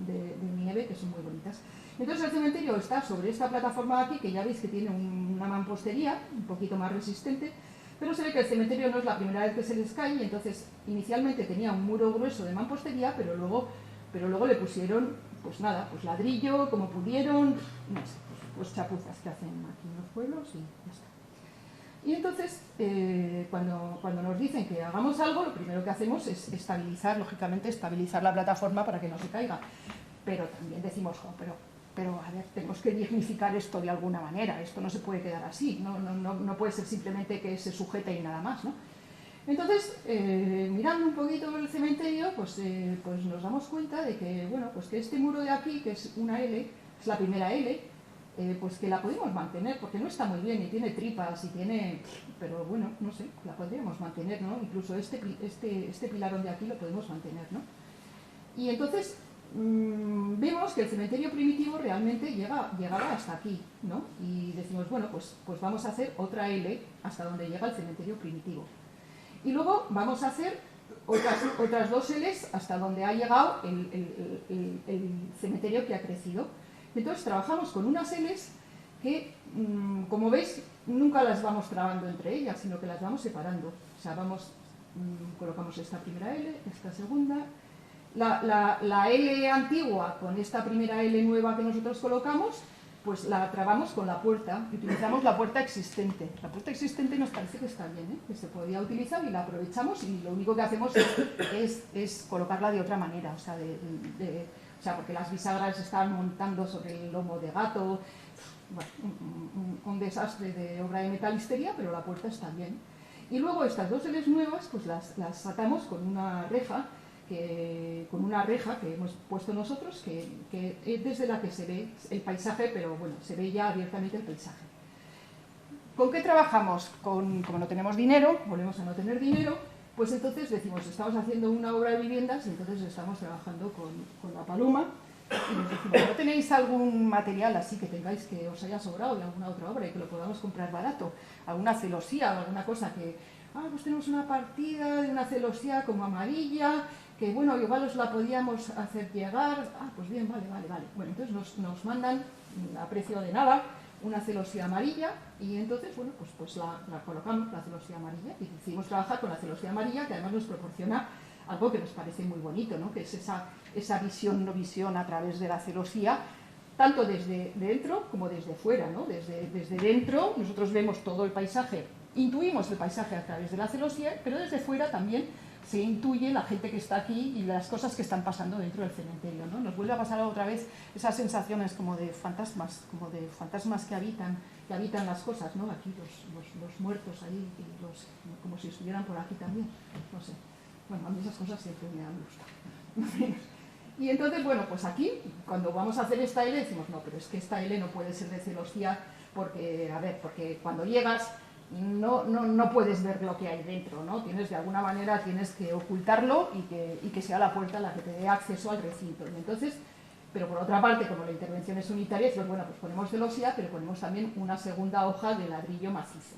de nieve que son muy bonitas. Entonces el cementerio está sobre esta plataforma de aquí, que ya veis que tiene una mampostería un poquito más resistente, pero se ve que el cementerio no es la primera vez que se les cae, y entonces inicialmente tenía un muro grueso de mampostería, pero luego le pusieron, pues nada, pues ladrillo, como pudieron, no sé, pues chapuzas que hacen aquí en los pueblos y ya está. Y entonces, cuando nos dicen que hagamos algo, lo primero que hacemos es lógicamente, estabilizar la plataforma para que no se caiga. Pero también decimos, pero a ver, tenemos que dignificar esto de alguna manera, esto no se puede quedar así, no puede ser simplemente que se sujete y nada más, ¿no? Entonces, mirando un poquito el cementerio, pues nos damos cuenta de que, bueno, pues que este muro de aquí, que es una L, es la primera L, pues que la podemos mantener, porque no está muy bien, y tiene tripas, pero bueno, no sé, la podríamos mantener, ¿no? Incluso este pilarón de aquí lo podemos mantener, ¿no? Y entonces vemos que el cementerio primitivo realmente llegaba hasta aquí, ¿no? Y decimos, bueno, pues vamos a hacer otra L hasta donde llega el cementerio primitivo. Y luego vamos a hacer otras 2 Ls hasta donde ha llegado el cementerio que ha crecido. Entonces trabajamos con unas Ls que, como veis, nunca las vamos trabando entre ellas, sino que las vamos separando. O sea, colocamos esta primera L, esta segunda. La L antigua con esta primera L nueva que nosotros colocamos, pues la trabamos con la puerta y utilizamos la puerta existente. La puerta existente nos parece que está bien, que se podía utilizar y la aprovechamos, y lo único que hacemos es colocarla de otra manera, o sea, porque las bisagras estaban montando sobre el lomo de gato, bueno, un desastre de obra de metalistería, pero la puerta está bien. Y luego estas 2 Ls nuevas, pues las atamos con una reja que hemos puesto nosotros, que es desde la que se ve el paisaje, pero bueno, se ve ya abiertamente el paisaje. ¿Con qué trabajamos? Como no tenemos dinero, volvemos a no tener dinero, pues entonces decimos, estamos haciendo una obra de viviendas y entonces estamos trabajando con la paloma, y nos decimos, ¿no tenéis algún material así que tengáis que os haya sobrado de alguna otra obra y que lo podamos comprar barato? ¿Alguna celosía o alguna cosa que, pues tenemos una partida de una celosía como amarilla, que bueno, igual os la podíamos hacer llegar, pues bien, vale. Bueno, entonces nos mandan a precio de nada una celosía amarilla, y entonces, bueno, pues la colocamos, la celosía amarilla, y decidimos trabajar con la celosía amarilla, que además nos proporciona algo que nos parece muy bonito, ¿no? Que es esa visión, no visión a través de la celosía, tanto desde dentro como desde fuera, ¿no? Desde dentro nosotros vemos todo el paisaje intuimos el paisaje a través de la celosía, pero desde fuera también se intuye la gente que está aquí y las cosas que están pasando dentro del cementerio, ¿no? Nos vuelve a pasar otra vez esas sensaciones como de fantasmas que habitan las cosas, ¿no? Aquí los muertos ahí, como si estuvieran por aquí también, no sé. Bueno, a mí esas cosas siempre me han gustado. Y entonces, bueno, pues aquí, cuando vamos a hacer esta L, decimos, no, pero es que esta L no puede ser de celosía porque, a ver, porque cuando llegas no puedes ver lo que hay dentro, ¿no? Tienes, de alguna manera, tienes que ocultarlo y que sea la puerta la que te dé acceso al recinto. Y entonces, pero por otra parte, como la intervención es unitaria, pues bueno, pues ponemos celosía, pero ponemos también una segunda hoja de ladrillo macizo.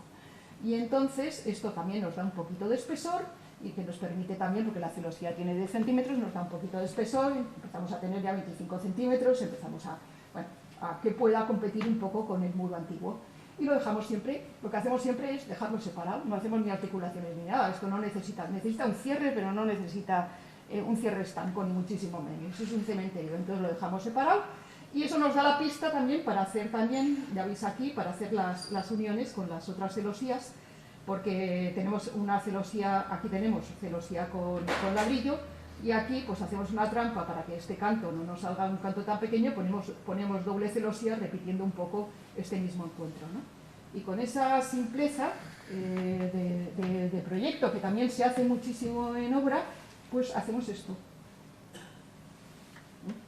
Y entonces, esto también nos da un poquito de espesor, y que nos permite también, porque la celosía tiene 10 centímetros, nos da un poquito de espesor, empezamos a tener ya 25 centímetros, empezamos a que pueda competir un poco con el muro antiguo. Y lo dejamos siempre, lo que hacemos siempre es dejarlo separado, no hacemos ni articulaciones ni nada, esto no necesita un cierre, pero no necesita un cierre estanco, ni muchísimo menos, es un cementerio, entonces lo dejamos separado, y eso nos da la pista también para hacer también, ya veis aquí, para hacer las uniones con las otras celosías, porque tenemos una celosía, aquí tenemos celosía con ladrillo, y aquí pues hacemos una trampa para que este canto no nos salga un canto tan pequeño, ponemos doble celosía repitiendo un poco este mismo encuentro, ¿no? Y con esa simpleza de proyecto, que también se hace muchísimo en obra, pues hacemos esto.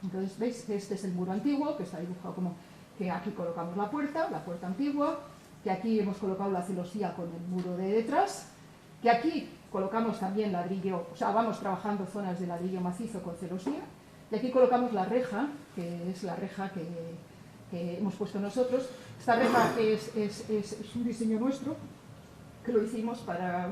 Entonces veis que este es el muro antiguo, que está dibujado como que aquí colocamos la puerta antigua, que aquí hemos colocado la celosía con el muro de detrás, que aquí colocamos también ladrillo, o sea, vamos trabajando zonas de ladrillo macizo con celosía, y aquí colocamos la reja, que es la reja que hemos puesto nosotros. Esta reja es un diseño nuestro, que lo hicimos para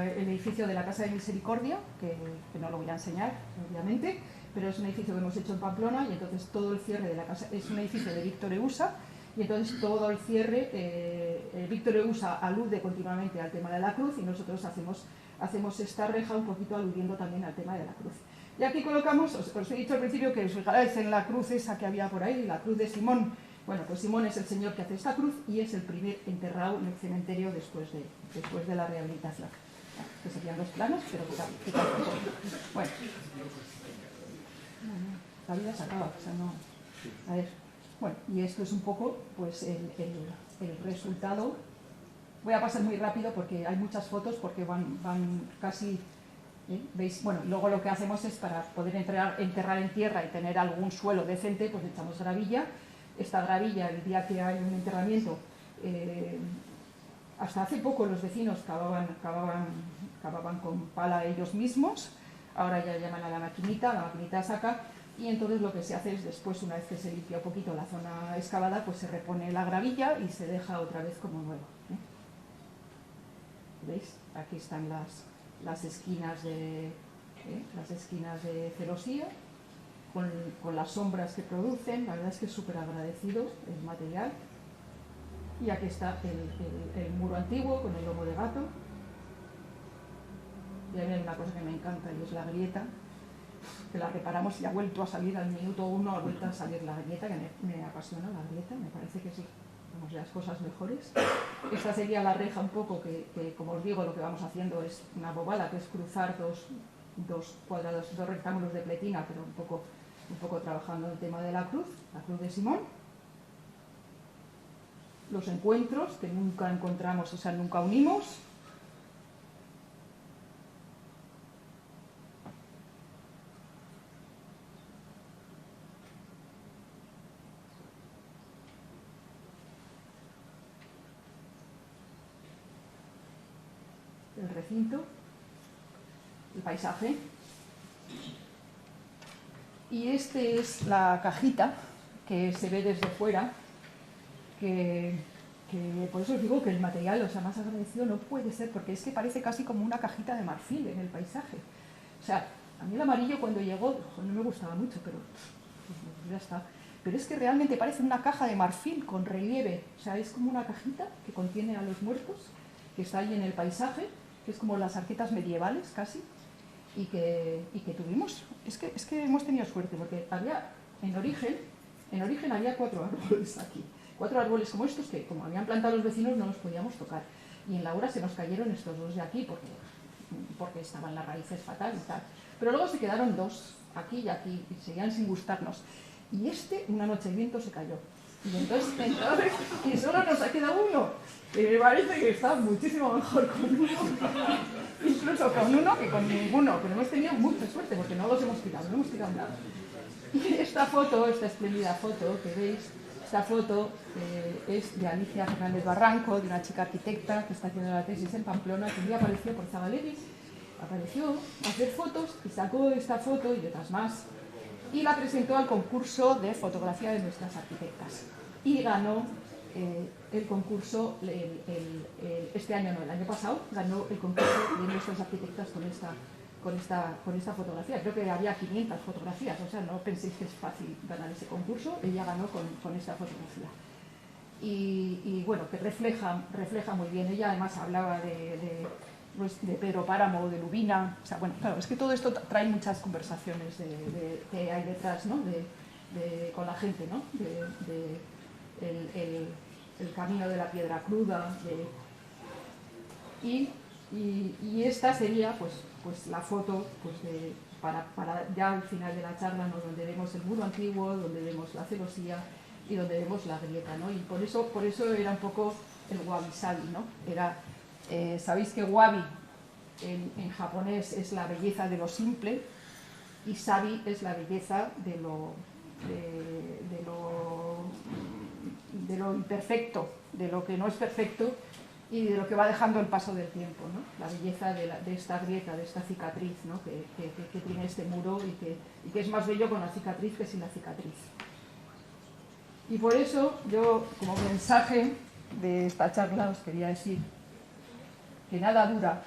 el edificio de la Casa de Misericordia, que no lo voy a enseñar, obviamente, pero es un edificio que hemos hecho en Pamplona, y entonces todo el cierre de la casa es un edificio de Víctor Eusa, y entonces todo el cierre, Víctor Eusa alude continuamente al tema de la cruz, y nosotros hacemos esta reja un poquito aludiendo también al tema de la cruz. Y aquí colocamos, os he dicho al principio que os fijarais en la cruz esa que había por ahí, la cruz de Simón. Bueno, pues Simón es el señor que hace esta cruz y es el primer enterrado en el cementerio después de la rehabilitación. Que serían los planos, pero bueno, la vida se acaba, o sea, no. A ver, bueno, y esto es un poco pues el resultado. Voy a pasar muy rápido porque hay muchas fotos, porque van casi. ¿Veis? Bueno, luego lo que hacemos es, para poder enterrar en tierra y tener algún suelo decente, pues echamos gravilla. Esta gravilla, el día que hay un enterramiento, hasta hace poco los vecinos cavaban con pala ellos mismos, ahora ya llaman a la maquinita saca, y entonces lo que se hace es, después, una vez que se limpia un poquito la zona excavada, pues se repone la gravilla y se deja otra vez como nueva. ¿Veis? Aquí están las esquinas de celosía, con las sombras que producen. La verdad es que es súper agradecido el material. Y aquí está el muro antiguo con el lomo de gato. Y hay una cosa que me encanta, y es la grieta, que la reparamos y ha vuelto a salir al minuto 1, ha vuelto a salir la grieta, que me apasiona la grieta, me parece que sí. Vamos, las cosas mejores. Esta sería la reja un poco que, como os digo, lo que vamos haciendo es una bobada, que es cruzar dos cuadrados, dos rectángulos de pletina, pero un poco trabajando el tema de la cruz de Simón. Los encuentros, que nunca encontramos, o sea, nunca unimos. El recinto, el paisaje, y este es la cajita que se ve desde fuera, que por eso os digo que el material, o sea, más agradecido no puede ser, porque es que parece casi como una cajita de marfil en el paisaje. O sea, a mí el amarillo cuando llegó no me gustaba mucho, pero ya está. Pero es que realmente parece una caja de marfil con relieve, o sea, es como una cajita que contiene a los muertos, que está ahí en el paisaje, que es como las arquetas medievales casi, y que tuvimos, es que hemos tenido suerte, porque había, en origen había 4 árboles aquí, 4 árboles como estos que, como habían plantado los vecinos, no los podíamos tocar. Y en la obra se nos cayeron estos 2 de aquí porque estaban las raíces fatal y tal. Pero luego se quedaron 2 aquí y seguían sin gustarnos. Y una noche el viento se cayó. Y entonces y solo nos ha quedado uno. Y me parece que está muchísimo mejor con uno, incluso con uno que con ninguno. Pero hemos tenido mucha suerte porque no los hemos tirado, no hemos tirado nada. Y esta foto, esta espléndida foto que veis, esta foto es de Alicia Fernández Barranco, de una chica arquitecta que está haciendo la tesis en Pamplona, que un día apareció por Zabalegui, apareció a hacer fotos y sacó esta foto y otras más y la presentó al concurso de fotografía de nuestras arquitectas y ganó el concurso este año, no, el año pasado ganó el concurso de nuestras arquitectas con esta fotografía. Creo que había 500 fotografías, o sea, no penséis que es fácil ganar ese concurso. Ella ganó con esta fotografía. Y bueno, que refleja muy bien. Ella además hablaba de Pedro Páramo, de Lubina. O sea, bueno, claro, es que todo esto trae muchas conversaciones que hay detrás, ¿no? Con la gente, ¿no? El camino de la piedra cruda. Y esta sería, pues la foto para ya al final de la charla, ¿no? Donde vemos el muro antiguo, donde vemos la celosía y donde vemos la grieta, ¿no? Y por eso era un poco el wabi-sabi, ¿no? Sabéis que wabi en japonés es la belleza de lo simple y sabi es la belleza de lo imperfecto, de lo que no es perfecto y de lo que va dejando el paso del tiempo, ¿no? La belleza de esta grieta, de esta cicatriz, ¿no? que tiene este muro y que es más bello con la cicatriz que sin la cicatriz. Y por eso yo, como mensaje de esta charla, os quería decir que nada dura,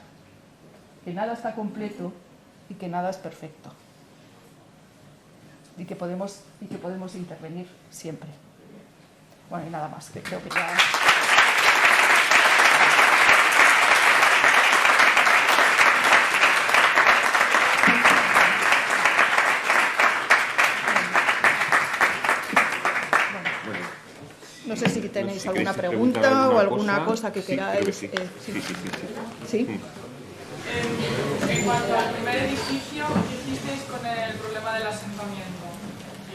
que nada está completo y que nada es perfecto. Y que podemos intervenir siempre. Bueno, y nada más, que creo que ya... No sé si tenéis alguna pregunta o alguna cosa que queráis. Sí. En cuanto al primer edificio, ¿qué hicisteis con el problema del asentamiento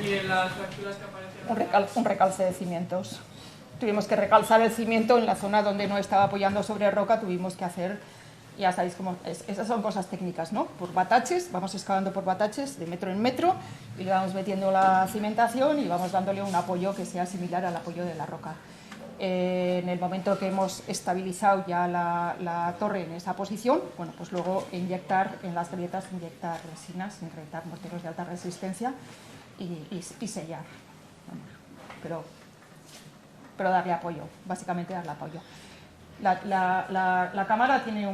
y las fracturas que aparecieron? Un recalce de cimientos. Tuvimos que recalzar el cimiento en la zona donde no estaba apoyando sobre roca, tuvimos que hacer, ya sabéis cómo, esas son cosas técnicas, ¿no? Por bataches, vamos excavando por bataches de metro en metro y le vamos metiendo la cimentación y vamos dándole un apoyo que sea similar al apoyo de la roca. En el momento que hemos estabilizado ya la torre en esa posición, bueno, pues luego inyectar en las grietas, inyectar resinas, inyectar morteros de alta resistencia y sellar. Pero darle apoyo, básicamente darle apoyo. La cámara tiene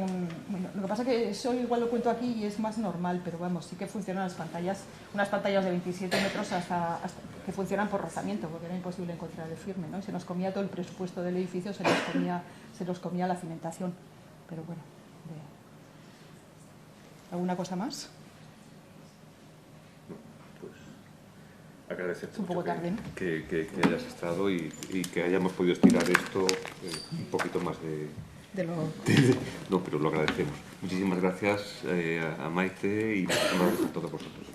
lo que pasa es que eso igual lo cuento aquí y es más normal, pero vamos, sí que funcionan las pantallas, unas pantallas de 27 metros hasta que funcionan por rozamiento, porque era imposible encontrar el firme, ¿no? Y se nos comía todo el presupuesto del edificio, se nos comía la cimentación. Pero bueno, ¿alguna cosa más? Agradecerte un poco tarde, ¿no? que hayas estado y que hayamos podido estirar esto un poquito más no, pero lo agradecemos. Muchísimas gracias a Maite y muchísimas gracias a todos vosotros.